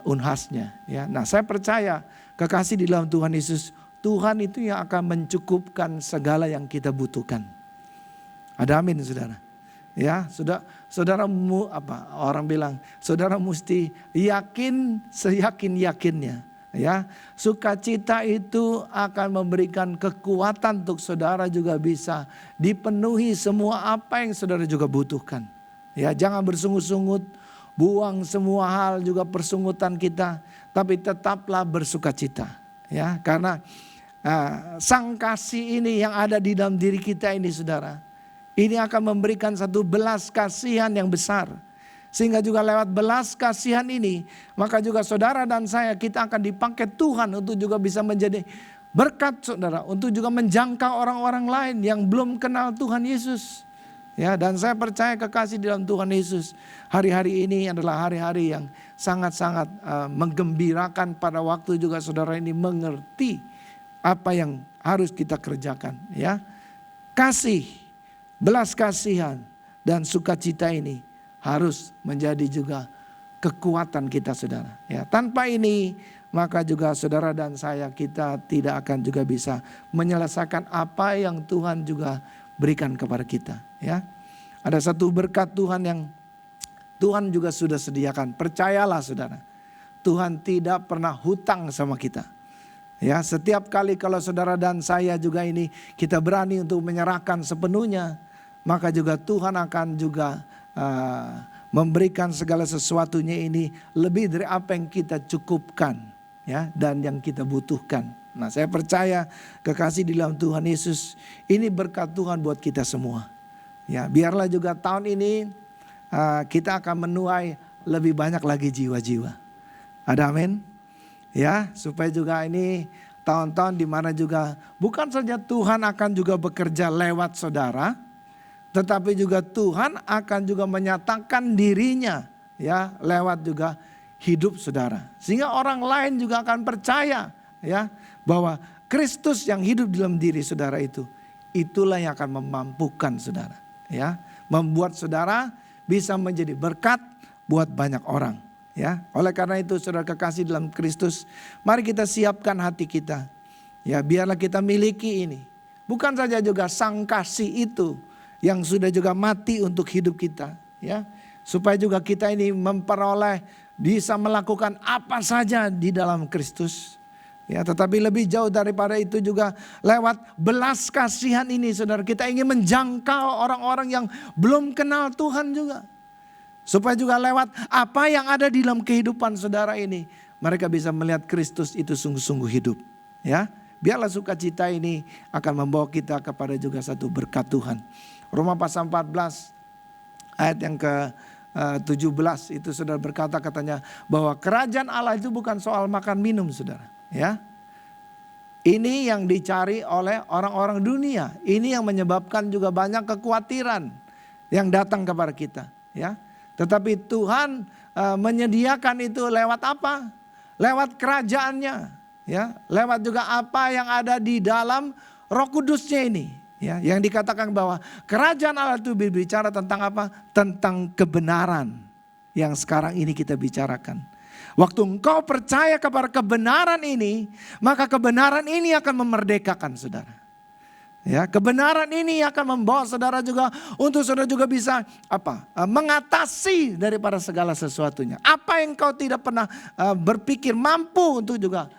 Unhasnya, ya. Nah, saya percaya kekasih di dalam Tuhan Yesus, Tuhan itu yang akan mencukupkan segala yang kita butuhkan. Ada amin saudara. Ya, saudara orang bilang, saudara mesti yakin seyakin-yakinnya, ya. Sukacita itu akan memberikan kekuatan untuk saudara juga bisa dipenuhi semua apa yang saudara juga butuhkan. Ya, jangan bersungut-sungut, buang semua hal juga persungutan kita, tapi tetaplah bersukacita, ya. Karena sang kasih ini yang ada di dalam diri kita ini saudara, ini akan memberikan satu belas kasihan yang besar. Sehingga juga lewat belas kasihan ini, maka juga saudara dan saya, kita akan dipakai Tuhan untuk juga bisa menjadi berkat saudara, untuk juga menjangkau orang-orang lain yang belum kenal Tuhan Yesus. Ya, dan saya percaya kekasih di dalam Tuhan Yesus, hari-hari ini adalah hari-hari yang sangat-sangat menggembirakan pada waktu juga saudara ini mengerti apa yang harus kita kerjakan, ya. Kasih, belas kasihan dan sukacita ini harus menjadi juga kekuatan kita saudara, ya. Tanpa ini maka juga saudara dan saya, kita tidak akan juga bisa menyelesaikan apa yang Tuhan juga berikan kepada kita, ya. Ada satu berkat Tuhan yang Tuhan juga sudah sediakan. Percayalah saudara, Tuhan tidak pernah hutang sama kita. Ya, setiap kali kalau saudara dan saya juga ini kita berani untuk menyerahkan sepenuhnya, maka juga Tuhan akan juga memberikan segala sesuatunya ini lebih dari apa yang kita cukupkan, ya, dan yang kita butuhkan. Nah, saya percaya kekasih di dalam Tuhan Yesus, ini berkat Tuhan buat kita semua. Ya, biarlah juga tahun ini kita akan menuai lebih banyak lagi jiwa-jiwa. Ada amin? Ya, supaya juga ini tahun-tahun di mana juga bukan saja Tuhan akan juga bekerja lewat saudara, tetapi juga Tuhan akan juga menyatakan dirinya, ya, lewat juga hidup saudara. Sehingga orang lain juga akan percaya, ya, bahwa Kristus yang hidup dalam diri saudara itu, itulah yang akan memampukan saudara, ya, membuat saudara bisa menjadi berkat buat banyak orang. Ya, oleh karena itu saudara kekasih dalam Kristus, mari kita siapkan hati kita. Ya, biarlah kita miliki ini. Bukan saja juga sang kasih itu yang sudah juga mati untuk hidup kita, ya. Supaya juga kita ini memperoleh bisa melakukan apa saja di dalam Kristus. Ya, tetapi lebih jauh daripada itu juga lewat belas kasihan ini saudara, kita ingin menjangkau orang-orang yang belum kenal Tuhan juga. Supaya juga lewat apa yang ada di dalam kehidupan saudara ini, mereka bisa melihat Kristus itu sungguh-sungguh hidup. Ya, biarlah sukacita ini akan membawa kita kepada juga satu berkat Tuhan. Roma pasal 14 ayat yang ke-17 itu saudara berkata katanya bahwa kerajaan Allah itu bukan soal makan minum saudara. Ya, ini yang dicari oleh orang-orang dunia. Ini yang menyebabkan juga banyak kekhawatiran yang datang kepada kita. Ya, tetapi Tuhan menyediakan itu lewat apa? Lewat kerajaannya. Ya, lewat juga apa yang ada di dalam Roh Kudusnya ini. Ya, yang dikatakan bahwa kerajaan Allah itu berbicara tentang apa? Tentang kebenaran yang sekarang ini kita bicarakan. Waktu engkau percaya kepada kebenaran ini, maka kebenaran ini akan memerdekakan saudara. Ya, kebenaran ini akan membawa saudara juga untuk saudara juga bisa apa? Mengatasi daripada segala sesuatunya. Apa yang kau tidak pernah berpikir mampu untuk juga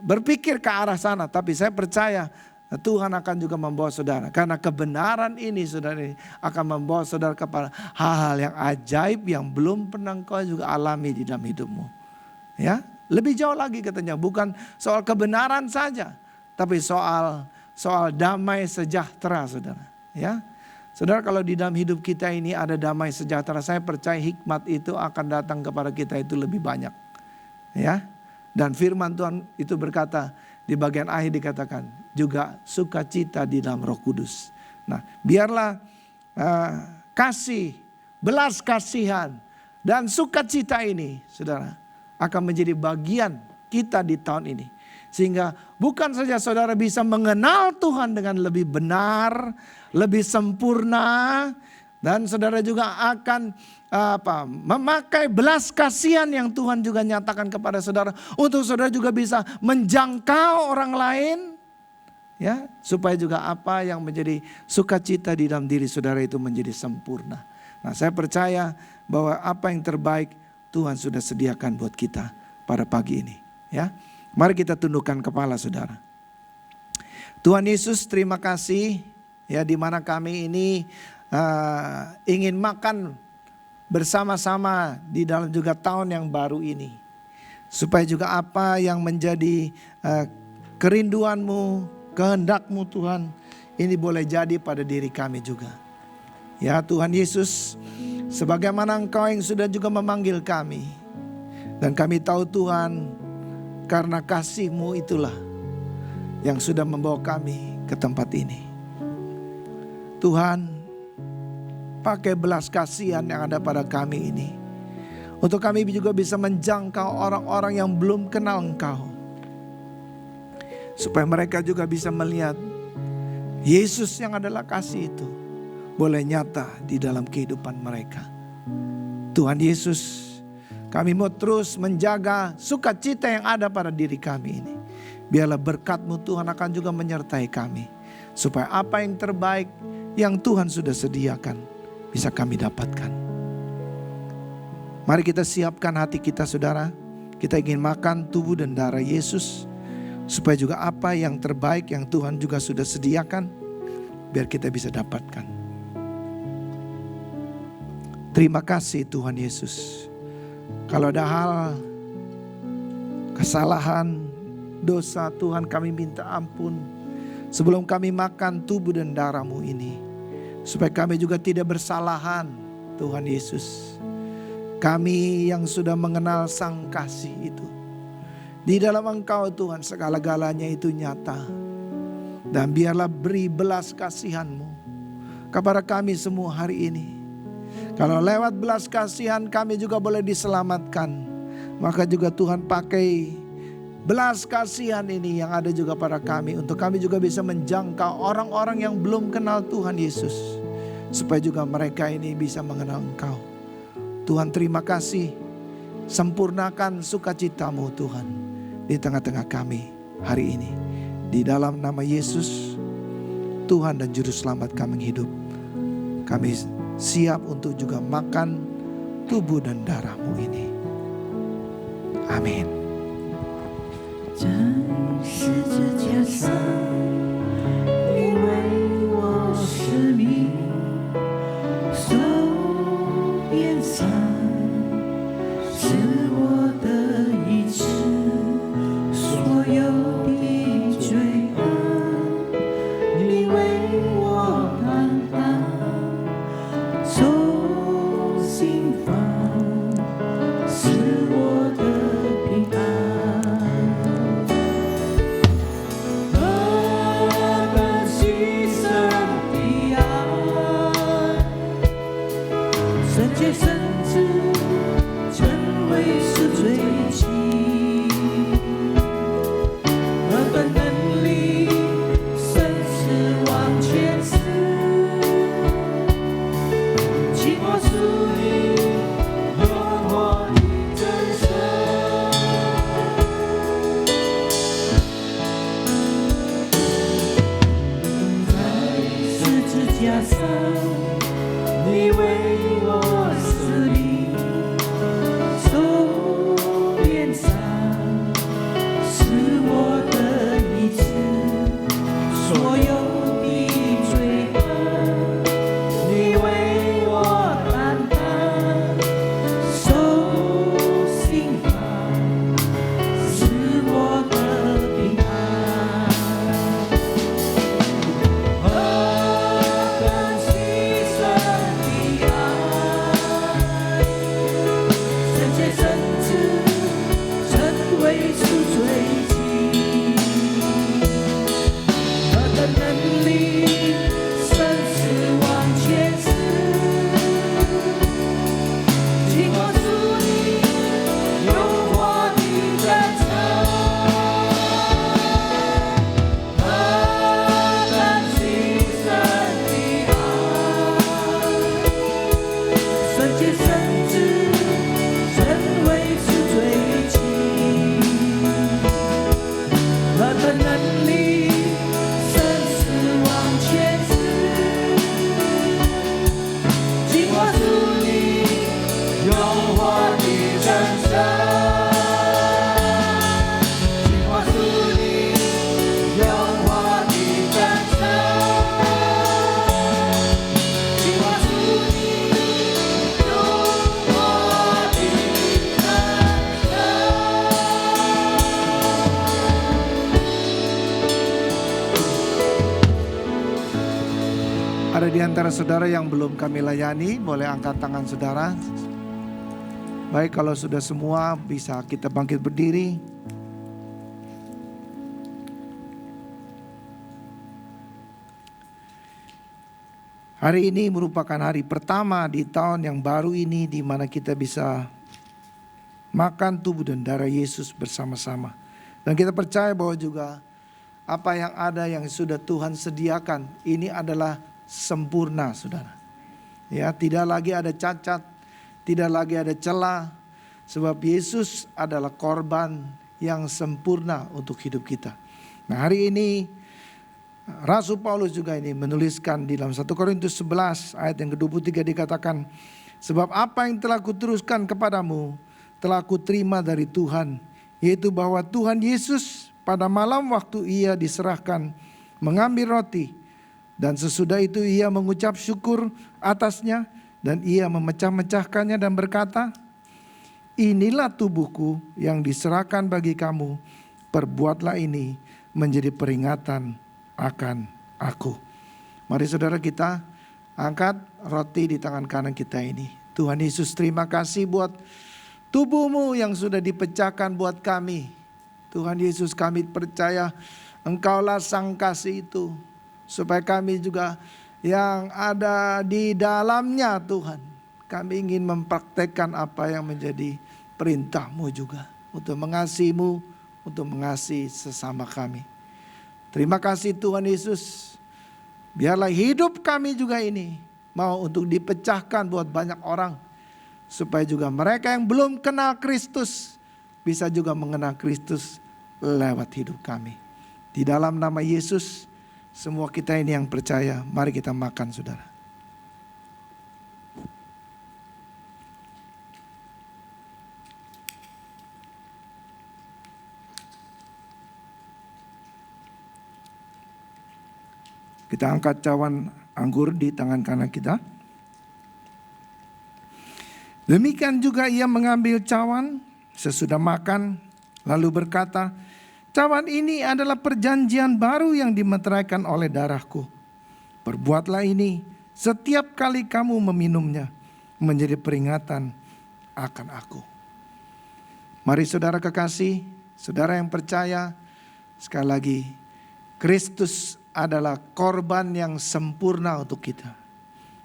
berpikir ke arah sana, tapi saya percaya Tuhan akan juga membawa saudara. Karena kebenaran ini saudara akan membawa saudara kepada hal-hal yang ajaib yang belum pernah kau juga alami di dalam hidupmu. Ya, lebih jauh lagi katanya, bukan soal kebenaran saja, tapi soal damai sejahtera saudara. Ya, saudara, kalau di dalam hidup kita ini ada damai sejahtera, saya percaya hikmat itu akan datang kepada kita itu lebih banyak. Ya, dan firman Tuhan itu berkata, di bagian akhir dikatakan juga sukacita di dalam Roh Kudus. Nah, biarlah kasih, belas kasihan dan sukacita ini saudara akan menjadi bagian kita di tahun ini. Sehingga bukan saja saudara bisa mengenal Tuhan dengan lebih benar, lebih sempurna, dan saudara juga akan memakai belas kasihan yang Tuhan juga nyatakan kepada saudara untuk saudara juga bisa menjangkau orang lain, ya, supaya juga apa yang menjadi sukacita di dalam diri saudara itu menjadi sempurna. Nah, saya percaya bahwa apa yang terbaik Tuhan sudah sediakan buat kita pada pagi ini, ya. Mari kita tundukkan kepala saudara. Tuhan Yesus, terima kasih ya, di mana kami ini ingin makan bersama-sama di dalam juga tahun yang baru ini. Supaya juga apa yang menjadi kerinduanmu, kehendakmu Tuhan, ini boleh jadi pada diri kami juga. Ya Tuhan Yesus, sebagaimana Engkau yang sudah juga memanggil kami. Dan kami tahu Tuhan, karena kasih-Mu itulah yang sudah membawa kami ke tempat ini. Tuhan, pakai belas kasihan yang ada pada kami ini, untuk kami juga bisa menjangkau orang-orang yang belum kenal Engkau. Supaya mereka juga bisa melihat Yesus yang adalah kasih itu boleh nyata di dalam kehidupan mereka. Tuhan Yesus, kami mau terus menjaga sukacita yang ada pada diri kami ini. Biarlah berkat-Mu Tuhan akan juga menyertai kami. Supaya apa yang terbaik yang Tuhan sudah sediakan bisa kami dapatkan. Mari kita siapkan hati kita saudara. Kita ingin makan tubuh dan darah Yesus. Supaya juga apa yang terbaik yang Tuhan juga sudah sediakan, biar kita bisa dapatkan. Terima kasih Tuhan Yesus. Kalau ada hal kesalahan, dosa, Tuhan kami minta ampun. Sebelum kami makan tubuh dan darah-Mu ini, supaya kami juga tidak bersalahan Tuhan Yesus. Kami yang sudah mengenal sang kasih itu, di dalam Engkau Tuhan segala-galanya itu nyata. Dan biarlah beri belas kasihan-Mu kepada kami semua hari ini. Kalau lewat belas kasihan kami juga boleh diselamatkan, maka juga Tuhan pakai belas kasihan ini yang ada juga pada kami, untuk kami juga bisa menjangkau orang-orang yang belum kenal Tuhan Yesus, supaya juga mereka ini bisa mengenal Engkau. Tuhan terima kasih Sempurnakan sukacitamu Tuhan di tengah-tengah kami hari ini. Di dalam nama Yesus, Tuhan dan Juru Selamat kami hidup, kami siap untuk juga makan tubuh dan darah-Mu ini. Amin. 在十字架上，你为我舍命，受鞭伤，是我的医治，所有的罪恶，你为我担当，受刑罚，是我的平安。圣洁圣子，成为是罪轻，何等能力，生死往前死，经过属你，有我的真神，在十字架上，你为我死里受鞭伤，是我的医治，所有的罪恶，你为我担当，受刑罚，是我的平安。何等牺牲的爱，圣洁圣子，成为赎罪祭，何等能力，生死往前死，经过属你，有我的真诚，何等牺牲的爱，圣洁圣子，成为赎罪祭，何等能力，生死往前死，经过属你，有我的真神，经过属你，有我的真神，经过属你，有我的真神。 Ada di antara saudara yang belum kami layani, boleh angkat tangan saudara. Baik, kalau sudah semua bisa kita bangkit berdiri. Hari ini merupakan hari pertama di tahun yang baru ini di mana kita bisa makan tubuh dan darah Yesus bersama-sama. Dan kita percaya bahwa juga apa yang ada yang sudah Tuhan sediakan ini adalah sempurna, saudara. Ya, tidak lagi ada cacat, tidak lagi ada celah, sebab Yesus adalah korban yang sempurna untuk hidup kita. Nah, hari ini Rasul Paulus juga ini menuliskan di dalam 1 Korintus 11 ayat yang ke-23 dikatakan, sebab apa yang telah kuteruskan kepadamu telah kuterima dari Tuhan, yaitu bahwa Tuhan Yesus pada malam waktu ia diserahkan mengambil roti, dan sesudah itu ia mengucap syukur atasnya, dan ia memecah-mecahkannya dan berkata, inilah tubuhku yang diserahkan bagi kamu, perbuatlah ini menjadi peringatan akan aku. Mari saudara kita angkat roti di tangan kanan kita ini. Tuhan Yesus, terima kasih buat tubuh-Mu yang sudah dipecahkan buat kami. Tuhan Yesus, kami percaya Engkaulah sang kasih itu, supaya kami juga yang ada di dalamnya Tuhan, kami ingin mempraktekkan apa yang menjadi perintah-Mu juga, untuk mengasihi-Mu, untuk mengasihi sesama kami. Terima kasih Tuhan Yesus, biarlah hidup kami juga ini mau untuk dipecahkan buat banyak orang, supaya juga mereka yang belum kenal Kristus bisa juga mengenal Kristus lewat hidup kami. Di dalam nama Yesus, semua kita ini yang percaya, mari kita makan saudara. Kita angkat cawan anggur di tangan kanan kita. Demikian juga ia mengambil cawan sesudah makan, lalu berkata, cawan ini adalah perjanjian baru yang dimeteraikan oleh darahku. Perbuatlah ini setiap kali kamu meminumnya, menjadi peringatan akan aku. Mari saudara kekasih, saudara yang percaya, sekali lagi, Kristus adalah korban yang sempurna untuk kita.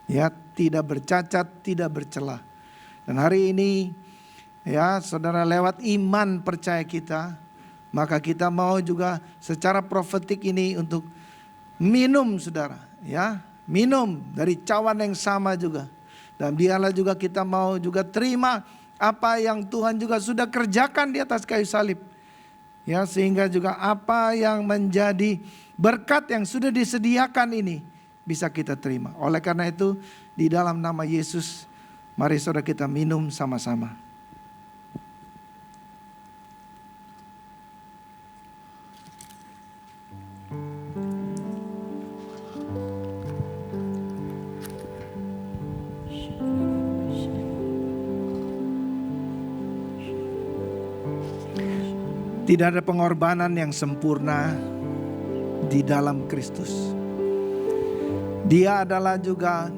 Ya, tidak bercacat, tidak bercela. Dan hari ini, ya saudara, lewat iman percaya kita, maka kita mau juga secara profetik ini untuk minum saudara. Ya, minum dari cawan yang sama juga. Dan biarlah juga kita mau juga terima apa yang Tuhan juga sudah kerjakan di atas kayu salib. Ya, sehingga juga apa yang menjadi berkat yang sudah disediakan ini bisa kita terima. Oleh karena itu, di dalam nama Yesus, mari saudara kita minum sama-sama. Tidak ada pengorbanan yang sempurna di dalam Kristus. Dia adalah juga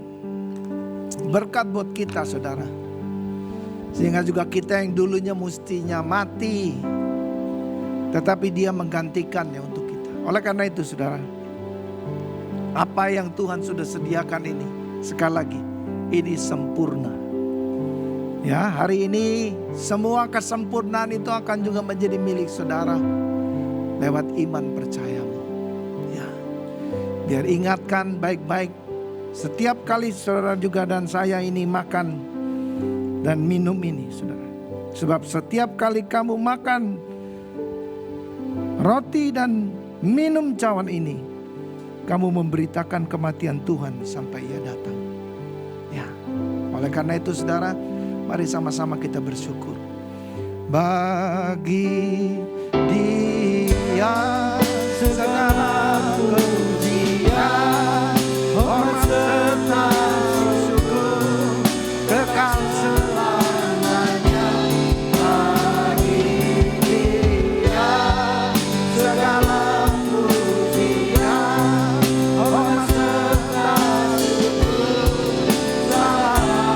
berkat buat kita saudara. Sehingga juga kita yang dulunya mestinya mati, tetapi dia menggantikannya untuk kita. Oleh karena itu saudara, apa yang Tuhan sudah sediakan ini, sekali lagi, ini sempurna. Ya, hari ini semua kesempurnaan itu akan juga menjadi milik saudara lewat iman percayamu. Ya, biar ingatkan baik-baik setiap kali saudara juga dan saya ini makan dan minum ini saudara. Sebab setiap kali kamu makan roti dan minum cawan ini, kamu memberitakan kematian Tuhan sampai ia datang. Ya, oleh karena itu saudara, mari sama-sama kita bersyukur. Bagi Dia segala pujian, hormat serta syukur kekal selamanya. Bagi Dia segala pujian, hormat serta syukur selamanya.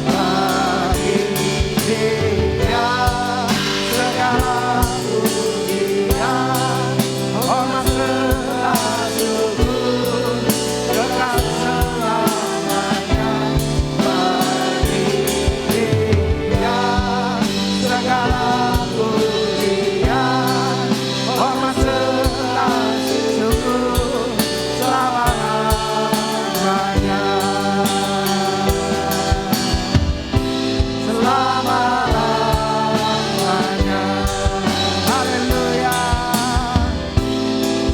Bagi Dia segala pujian, hormat serta syukur kekal selamanya. Bagi Dia segala pujian, hormat serta syukur selamanya. Selama-lamanya. Haleluya.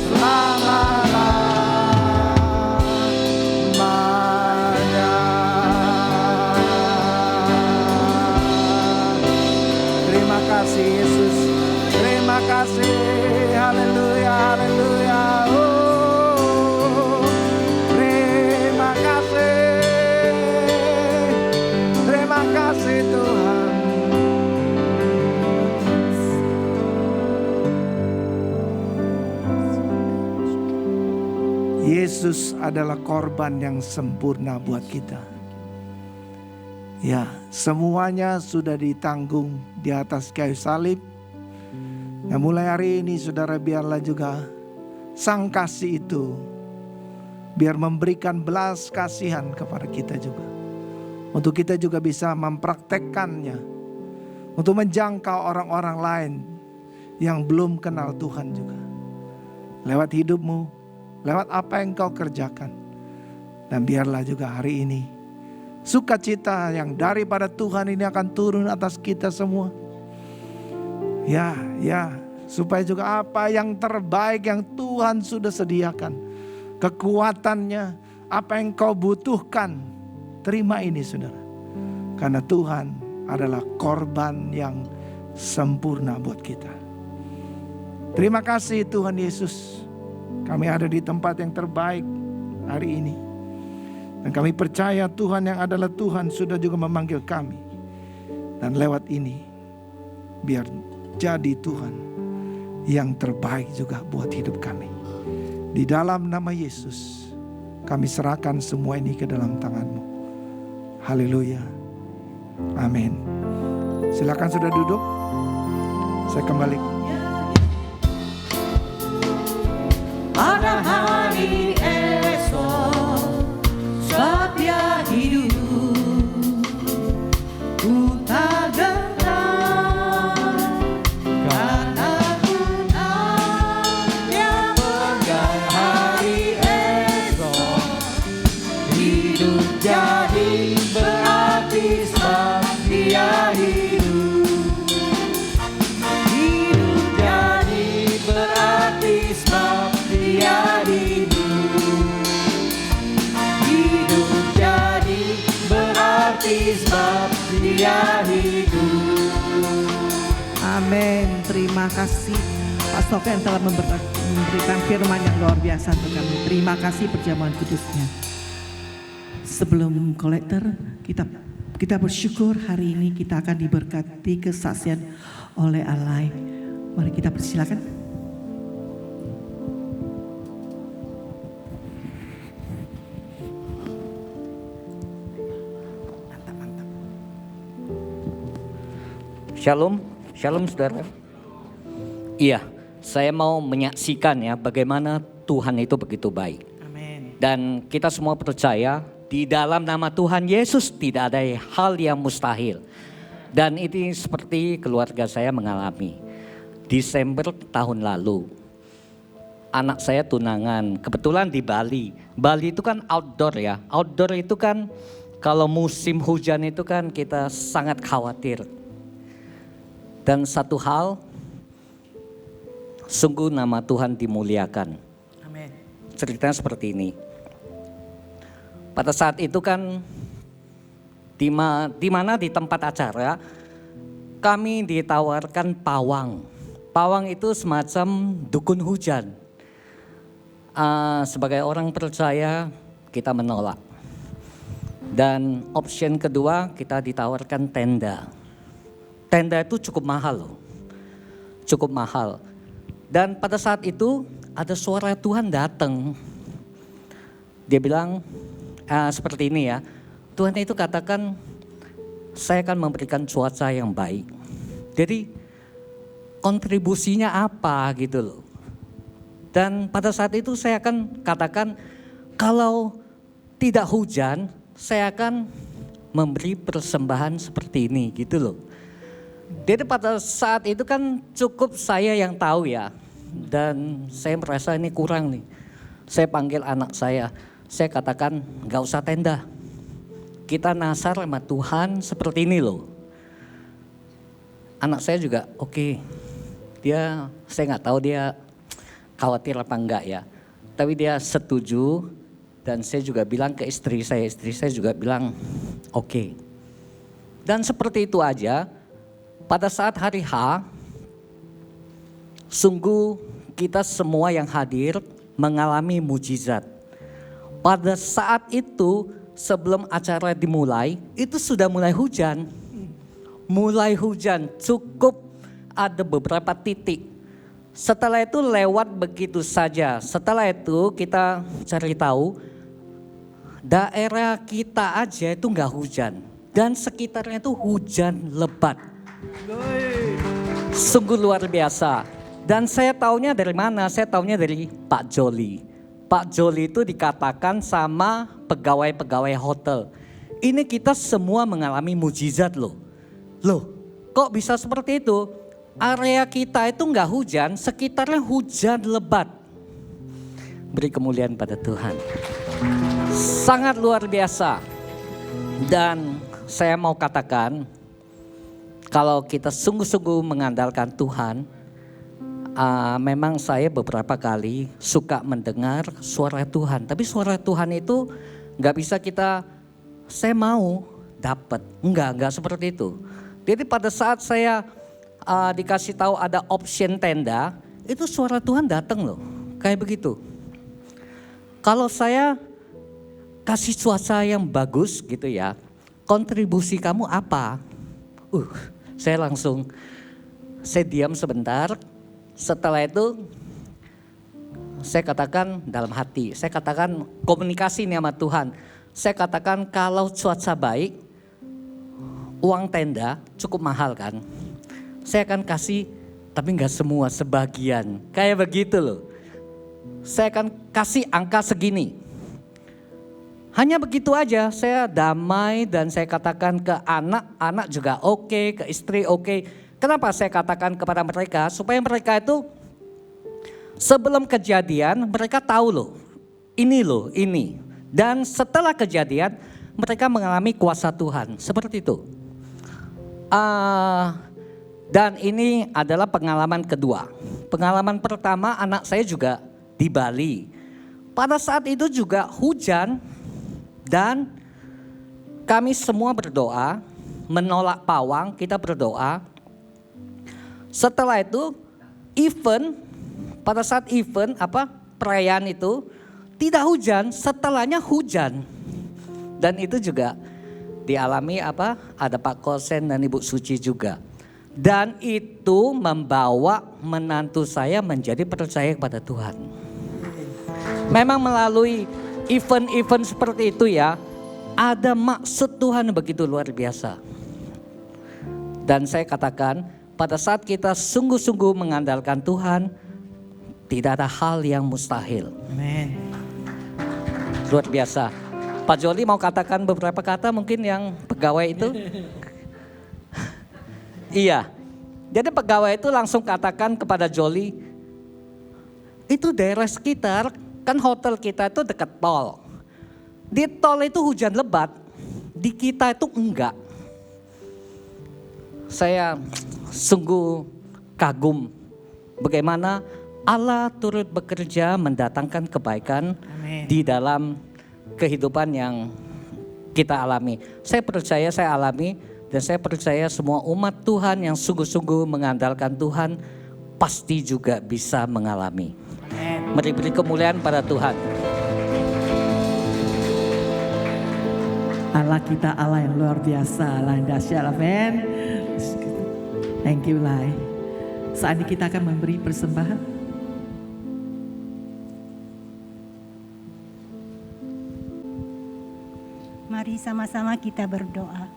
Selama-lamanya. Terima kasih Yesus. Terima kasih. Haleluya, haleluya. Oh, terima kasih. Terima kasih Tuhan. Yesus adalah korban yang sempurna buat kita. Ya, semuanya sudah ditanggung di atas kayu salib. Nah, mulai hari ini saudara, biarlah juga sang kasih itu biar memberikan belas kasihan kepada kita juga. Untuk kita juga bisa mempraktekkannya. Untuk menjangkau orang-orang lain yang belum kenal Tuhan juga. Lewat hidupmu, lewat apa yang kau kerjakan. Dan biarlah juga hari ini sukacita yang daripada Tuhan ini akan turun atas kita semua. Ya, supaya juga apa yang terbaik yang Tuhan sudah sediakan, kekuatannya, apa yang kau butuhkan, terima ini saudara. Karena Tuhan adalah korban yang sempurna buat kita. Terima kasih Tuhan Yesus. Kami ada di tempat yang terbaik hari ini. Dan kami percaya Tuhan yang adalah Tuhan sudah juga memanggil kami. Dan lewat ini biar jadi Tuhan yang terbaik juga buat hidup kami. Di dalam nama Yesus kami serahkan semua ini ke dalam tangan-Mu. Haleluya. Amin. Silakan sudah duduk. Saya kembali. Pada hari esok setiap hidup ku tak gentar, karena Tuhan yang pegang hari esok. Hidup jadi berarti sebab Dia hidup. Hidup jadi berarti sebab Dia hidup. Hidup jadi berarti sebab Dia hidup. Amin. Terima kasih Pak Sofian telah memberikan firman yang luar biasa untuk kami. Terima kasih perjamuan kudusnya. Sebelum kolektor, kita bersyukur hari ini kita akan diberkati kesaksian oleh Allah. Mari kita persilakan. Mantap. Shalom saudara. Iya, saya mau menyaksikan ya bagaimana Tuhan itu begitu baik. Amin. Dan kita semua percaya di dalam nama Tuhan Yesus tidak ada hal yang mustahil. Dan ini seperti keluarga saya mengalami. Desember tahun lalu, anak saya tunangan, kebetulan di Bali. Bali itu kan outdoor ya. Outdoor itu kan kalau musim hujan itu kan kita sangat khawatir. Dan satu hal, sungguh nama Tuhan dimuliakan. Amin. Ceritanya seperti ini. Pada saat itu kan di mana di tempat acara kami ditawarkan pawang. Pawang itu semacam dukun hujan. Sebagai orang percaya kita menolak. Dan option kedua kita ditawarkan tenda. Tenda itu cukup mahal loh. Cukup mahal. Dan pada saat itu ada suara Tuhan datang. Dia bilang seperti ini ya. Tuhan itu katakan saya akan memberikan cuaca yang baik. Jadi kontribusinya apa gitu loh. Dan pada saat itu saya akan katakan kalau tidak hujan saya akan memberi persembahan seperti ini gitu loh. Jadi pada saat itu kan cukup saya yang tahu ya. Dan saya merasa ini kurang nih. Saya panggil anak saya katakan gak usah tenda. Kita nasar sama Tuhan seperti ini loh. Anak saya juga oke. Saya gak tahu dia khawatir apa enggak ya. Tapi dia setuju dan saya juga bilang ke istri saya juga bilang oke. Dan seperti itu aja, pada saat hari H, sungguh kita semua yang hadir mengalami mujizat. Pada saat itu sebelum acara dimulai, itu sudah mulai hujan. Mulai hujan, cukup ada beberapa titik. Setelah itu lewat begitu saja. Setelah itu kita cari tahu, daerah kita aja itu enggak hujan. Dan sekitarnya itu hujan lebat. Sungguh luar biasa. Dan saya taunya dari mana? Saya taunya dari Pak Joli. Pak Joli itu dikatakan sama pegawai-pegawai hotel. Ini kita semua mengalami mujizat loh. Loh, kok bisa seperti itu? Area kita itu enggak hujan, sekitarnya hujan lebat. Beri kemuliaan pada Tuhan. Sangat luar biasa. Dan saya mau katakan, kalau kita sungguh-sungguh mengandalkan Tuhan, memang saya beberapa kali suka mendengar suara Tuhan. Tapi suara Tuhan itu nggak bisa saya mau dapat. Enggak seperti itu. Jadi pada saat saya dikasih tahu ada option tenda, itu suara Tuhan datang loh. Kayak begitu. Kalau saya kasih cuaca yang bagus gitu ya, kontribusi kamu apa? Saya diam sebentar. Setelah itu saya katakan dalam hati, saya katakan komunikasi nih sama Tuhan. Saya katakan kalau cuaca baik, uang tenda cukup mahal kan. Saya akan kasih, tapi nggak semua, sebagian. Kayak begitu loh. Saya akan kasih angka segini. Hanya begitu aja, saya damai dan saya katakan ke anak juga oke, ke istri oke. Kenapa saya katakan kepada mereka? Supaya mereka itu sebelum kejadian mereka tahu loh, ini. Dan setelah kejadian mereka mengalami kuasa Tuhan, seperti itu. Dan ini adalah pengalaman kedua. Pengalaman pertama anak saya juga di Bali. Pada saat itu juga hujan. Dan kami semua berdoa, menolak pawang, kita berdoa. Setelah itu pada saat perayaan itu tidak hujan, setelahnya hujan. Dan itu juga dialami ada Pak Kosen dan Ibu Suci juga. Dan itu membawa menantu saya menjadi percaya kepada Tuhan. Memang melalui event-event seperti itu ya, ada maksud Tuhan begitu luar biasa. Dan saya katakan, pada saat kita sungguh-sungguh mengandalkan Tuhan, tidak ada hal yang mustahil. Amin. Luar biasa. Pak Joli mau katakan beberapa kata mungkin yang pegawai itu? Iya. Jadi pegawai itu langsung katakan kepada Joli, itu daerah sekitar, kan hotel kita itu dekat tol. Di tol itu hujan lebat, di kita itu enggak. Saya sungguh kagum bagaimana Allah turut bekerja mendatangkan kebaikan di dalam kehidupan yang kita alami. Saya percaya saya alami dan saya percaya semua umat Tuhan yang sungguh-sungguh mengandalkan Tuhan pasti juga bisa mengalami. Mari beri kemuliaan pada Tuhan. Allah kita Allah yang luar biasa, Allah yang dahsyat, amin. Thank you Lai. Saat ini kita akan memberi persembahan. Mari sama-sama kita berdoa.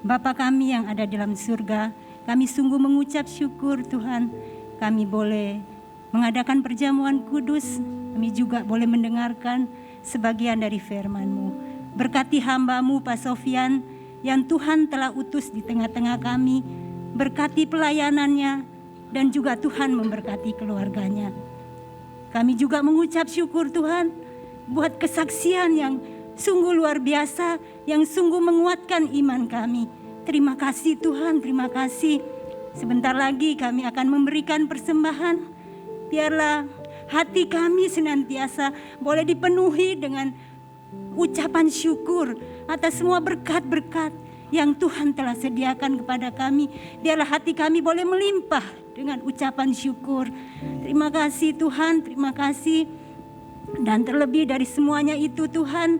Bapa kami yang ada dalam surga, kami sungguh mengucap syukur Tuhan. Kami boleh mengadakan perjamuan kudus, kami juga boleh mendengarkan sebagian dari firman-Mu. Berkati hamba-Mu Pak Sofian yang Tuhan telah utus di tengah-tengah kami. Berkati pelayanannya dan juga Tuhan memberkati keluarganya. Kami juga mengucap syukur Tuhan buat kesaksian yang sungguh luar biasa, yang sungguh menguatkan iman kami. Terima kasih Tuhan, terima kasih. Sebentar lagi kami akan memberikan persembahan. Biarlah hati kami senantiasa boleh dipenuhi dengan ucapan syukur atas semua berkat-berkat yang Tuhan telah sediakan kepada kami. Biarlah hati kami boleh melimpah dengan ucapan syukur. Terima kasih Tuhan, terima kasih. Dan terlebih dari semuanya itu Tuhan,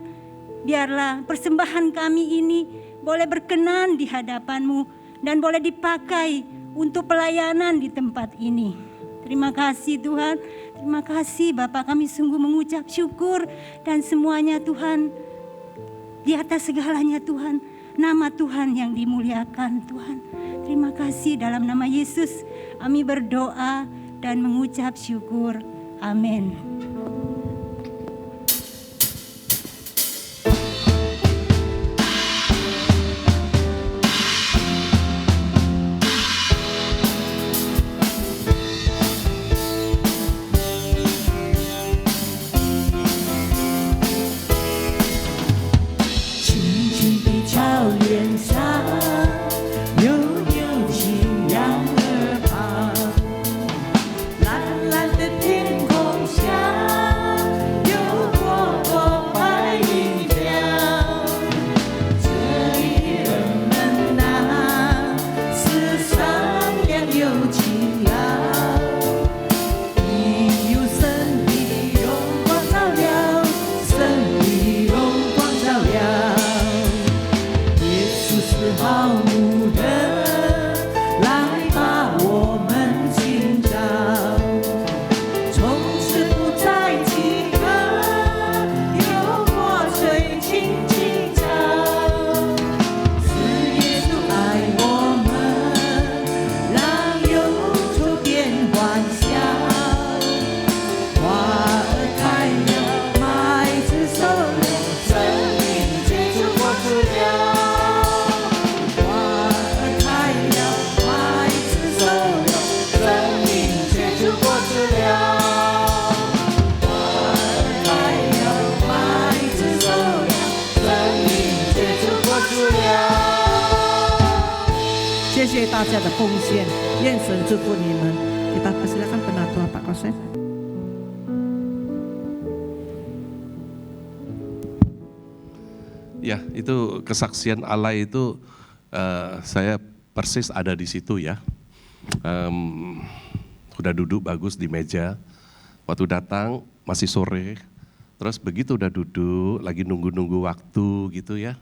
biarlah persembahan kami ini boleh berkenan di hadapan-Mu dan boleh dipakai untuk pelayanan di tempat ini. Terima kasih Tuhan, terima kasih Bapa, kami sungguh mengucap syukur dan semuanya Tuhan. Di atas segalanya Tuhan, nama Tuhan yang dimuliakan Tuhan. Terima kasih dalam nama Yesus kami berdoa dan mengucap syukur. Amin. 奇妙，你用神的荣光照亮，神的荣光照亮。耶稣是好牧人，来把我们寻找，从此不再饥渴，有活水清清潮。是耶稣爱我们，让忧愁变欢笑。花儿开了，麦子熟了，生命结出果子了。花儿开了，麦子熟了，生命结出果子了。花儿开了，麦子熟了，生命结出果子了。谢谢大家的奉献，愿神祝福你们。Kita persilakan penatua Pak Kosek. Ya, itu kesaksian Allah itu saya persis ada di situ ya. Udah duduk bagus di meja, waktu datang masih sore, terus begitu udah duduk, lagi nunggu-nunggu waktu gitu ya,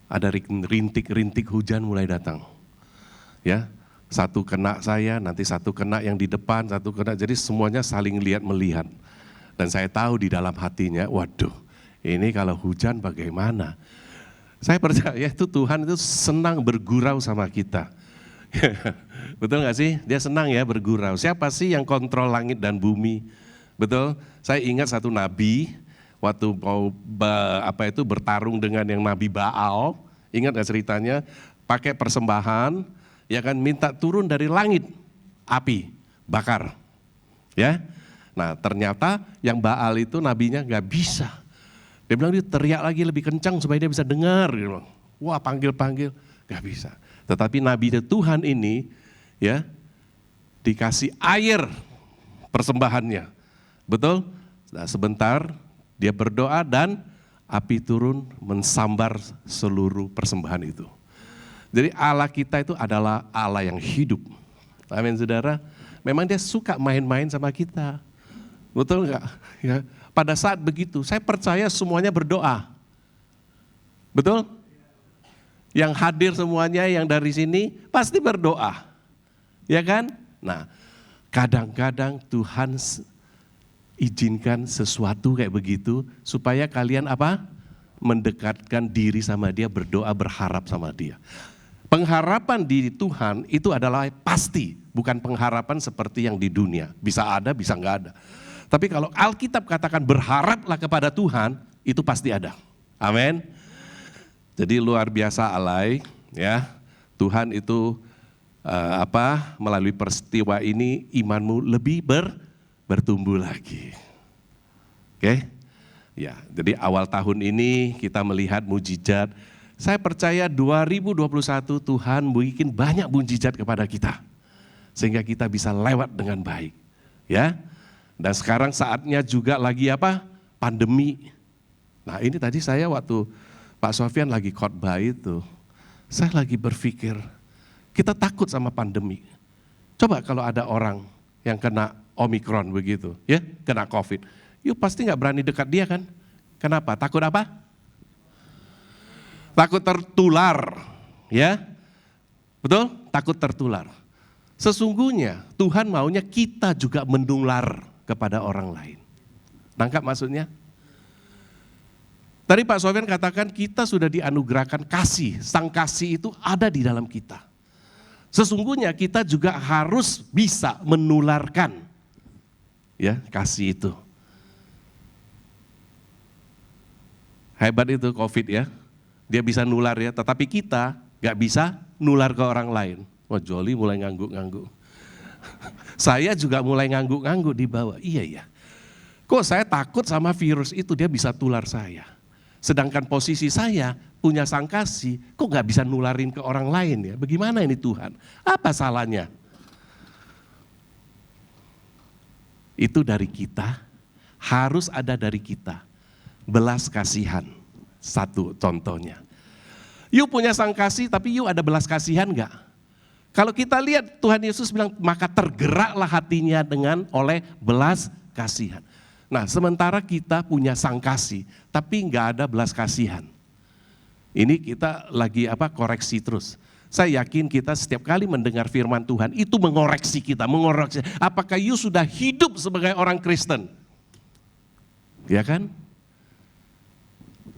ada rintik-rintik hujan mulai datang. Ya, satu kena saya, nanti satu kena yang di depan, satu kena, jadi semuanya saling melihat. Dan saya tahu di dalam hatinya, waduh, ini kalau hujan bagaimana? Saya percaya itu Tuhan itu senang bergurau sama kita. Betul gak sih? Dia senang ya bergurau. Siapa sih yang kontrol langit dan bumi? Betul? Saya ingat satu nabi, waktu mau bertarung dengan yang nabi Baal, ingat gak ceritanya? Pakai persembahan, ya kan, minta turun dari langit api bakar, ya. Nah ternyata yang Baal itu nabinya nggak bisa. Dia bilang dia teriak lagi lebih kencang supaya dia bisa dengar. Dia bilang, wah panggil nggak bisa. Tetapi nabi Tuhan ini, ya, dikasih air persembahannya, betul? Nah, sebentar dia berdoa dan api turun mensambar seluruh persembahan itu. Jadi Allah kita itu adalah Allah yang hidup. Amin saudara. Memang dia suka main-main sama kita. Betul enggak? Ya. Pada saat begitu saya percaya semuanya berdoa. Betul? Yang hadir semuanya yang dari sini pasti berdoa. Ya kan? Nah, kadang-kadang Tuhan izinkan sesuatu kayak begitu supaya kalian apa? Mendekatkan diri sama dia, berdoa, berharap sama dia. Pengharapan di Tuhan itu adalah pasti, bukan pengharapan seperti yang di dunia. Bisa ada, bisa enggak ada. Tapi kalau Alkitab katakan berharaplah kepada Tuhan, itu pasti ada. Amin. Jadi luar biasa alay, ya. Tuhan itu melalui peristiwa ini imanmu lebih bertumbuh lagi. Oke? Ya, jadi awal tahun ini kita melihat mujizat. Saya percaya 2021 Tuhan bikin banyak mujizat kepada kita. Sehingga kita bisa lewat dengan baik. Ya. Dan sekarang saatnya juga lagi apa? Pandemi. Nah ini tadi saya waktu Pak Sofian lagi khotbah itu, saya lagi berpikir, kita takut sama pandemi. Coba kalau ada orang yang kena Omikron begitu, ya, kena COVID, yuk pasti nggak berani dekat dia kan? Kenapa? Takut apa? Takut tertular, ya, betul? Takut tertular. Sesungguhnya Tuhan maunya kita juga menular kepada orang lain. Nangkap maksudnya? Tadi Pak Sofian katakan kita sudah dianugerahkan kasih, sang kasih itu ada di dalam kita. Sesungguhnya kita juga harus bisa menularkan, ya, kasih itu. Hebat itu COVID ya, dia bisa nular ya, tetapi kita gak bisa nular ke orang lain. Wah, Joli mulai ngangguk-ngangguk. Saya juga mulai ngangguk-ngangguk di bawah, iya ya. Kok saya takut sama virus itu, dia bisa tular saya. Sedangkan posisi saya punya sang kasih, kok gak bisa nularin ke orang lain ya? Bagaimana ini Tuhan? Apa salahnya? Itu dari kita, harus ada dari kita. Belas kasihan, satu contohnya. You punya sang kasih, tapi you ada belas kasihan gak? Kalau kita lihat Tuhan Yesus bilang, maka tergeraklah hatinya oleh belas kasihan. Nah, sementara kita punya sang kasih, tapi nggak ada belas kasihan. Ini kita lagi koreksi terus. Saya yakin kita setiap kali mendengar firman Tuhan itu mengoreksi kita, mengoreksi. Apakah you sudah hidup sebagai orang Kristen? Ya kan?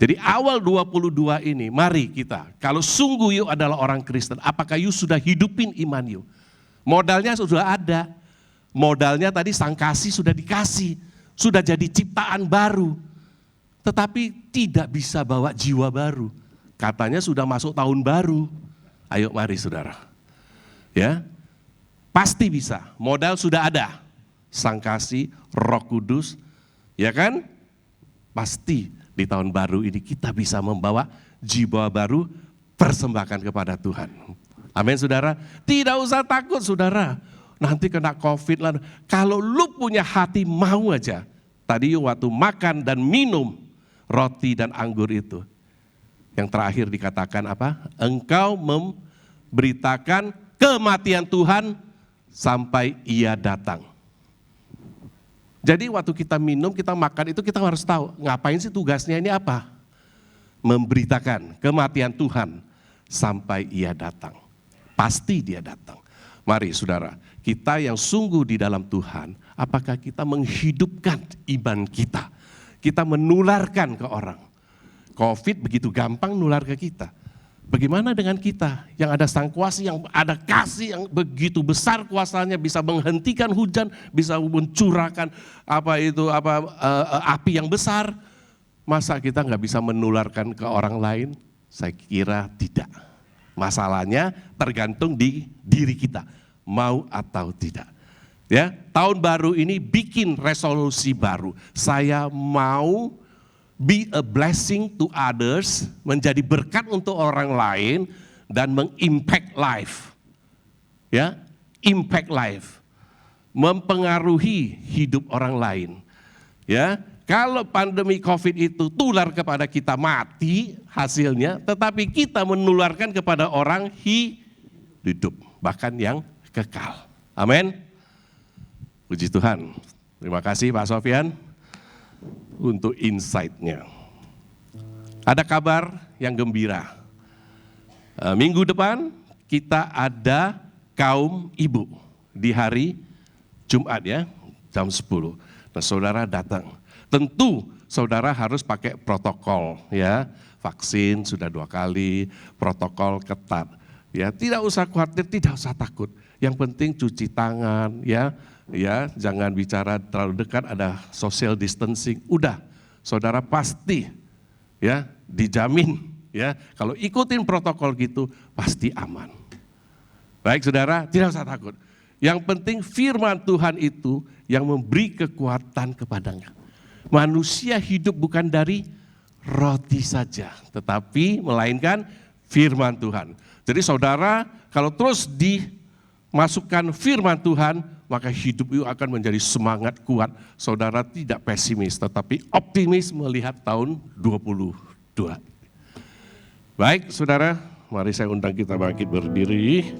Jadi awal 22 ini, mari kita, kalau sungguh you adalah orang Kristen, apakah you sudah hidupin iman you? Modalnya sudah ada, modalnya tadi sang kasih sudah dikasih, sudah jadi ciptaan baru, tetapi tidak bisa bawa jiwa baru. Katanya sudah masuk tahun baru, ayo mari saudara. Ya, pasti bisa, modal sudah ada, sang kasih, Roh Kudus, ya kan? Pasti di tahun baru ini kita bisa membawa jiwa baru, persembahkan kepada Tuhan. Amin saudara. Tidak usah takut saudara, nanti kena COVID lah. Kalau lu punya hati mau aja, tadi waktu makan dan minum roti dan anggur itu, yang terakhir dikatakan apa? Engkau memberitakan kematian Tuhan sampai Ia datang. Jadi waktu kita minum, kita makan itu kita harus tahu, ngapain sih tugasnya ini apa? Memberitakan kematian Tuhan sampai Ia datang. Pasti Dia datang. Mari saudara, kita yang sungguh di dalam Tuhan, apakah kita menghidupkan iman kita? Kita menularkan ke orang. COVID begitu gampang nular ke kita. Bagaimana dengan kita yang ada sang kuasa, yang ada kasih yang begitu besar kuasanya, bisa menghentikan hujan, bisa mencurahkan api yang besar. Masa kita nggak bisa menularkan ke orang lain? Saya kira tidak. Masalahnya tergantung di diri kita, mau atau tidak. Ya, tahun baru ini bikin resolusi baru. Saya mau be a blessing to others, menjadi berkat untuk orang lain dan mengimpact life. Ya, impact life. Mempengaruhi hidup orang lain. Ya, kalau pandemi Covid itu tular kepada kita mati hasilnya, tetapi kita menularkan kepada orang hidup, bahkan yang kekal. Amin. Puji Tuhan. Terima kasih Pak Sofyan untuk insight-nya. Ada kabar yang gembira. Minggu depan kita ada kaum ibu di hari Jumat ya, jam 10. Nah saudara datang. Tentu saudara harus pakai protokol ya. Vaksin sudah 2 kali, protokol ketat. Ya, tidak usah khawatir, tidak usah takut. Yang penting cuci tangan ya. Ya, jangan bicara terlalu dekat, ada social distancing. Udah, saudara pasti ya dijamin ya. Kalau ikutin protokol gitu pasti aman. Baik saudara, tidak usah takut. Yang penting firman Tuhan itu yang memberi kekuatan kepadanya. Manusia hidup bukan dari roti saja, tetapi melainkan firman Tuhan. Jadi saudara, kalau terus dimasukkan firman Tuhan, maka hidup itu akan menjadi semangat kuat. Saudara tidak pesimis, tetapi optimis melihat tahun 22. Baik saudara, mari saya undang kita bangkit berdiri.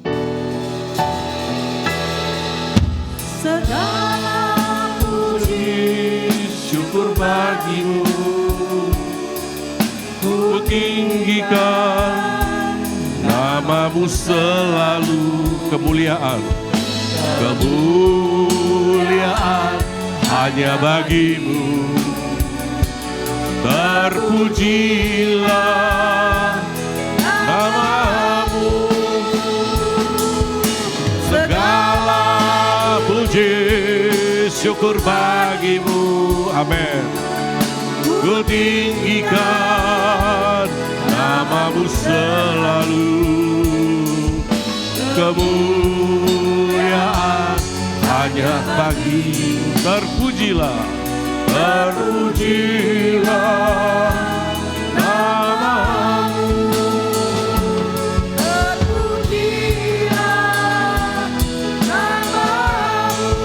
Segala puji Syukur bagimu, ku tinggikan namamu selalu. Kemuliaan hanya bagimu. Terpujilah namamu. Segala puji syukur bagimu. Amin. Ku tinggikan namamu selalu. Kemuliaan hanya bagi. Terpujilah namamu. terpujilah namamu.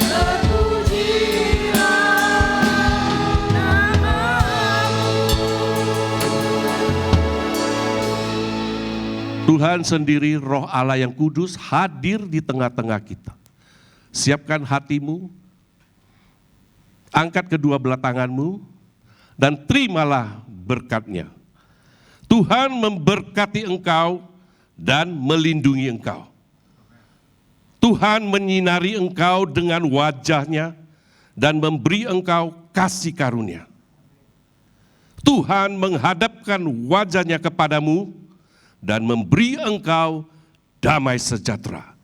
Terpujilah namamu. Tuhan sendiri, Roh Allah yang kudus hadir di tengah-tengah kita. Siapkan hatimu, angkat kedua belah tanganmu, dan terimalah berkat-Nya. Tuhan memberkati engkau dan melindungi engkau. Tuhan menyinari engkau dengan wajah-Nya dan memberi engkau kasih karunia. Tuhan menghadapkan wajah-Nya kepadamu dan memberi engkau damai sejahtera.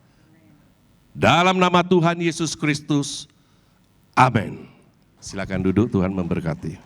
Dalam nama Tuhan Yesus Kristus, amin. Silakan duduk, Tuhan memberkati.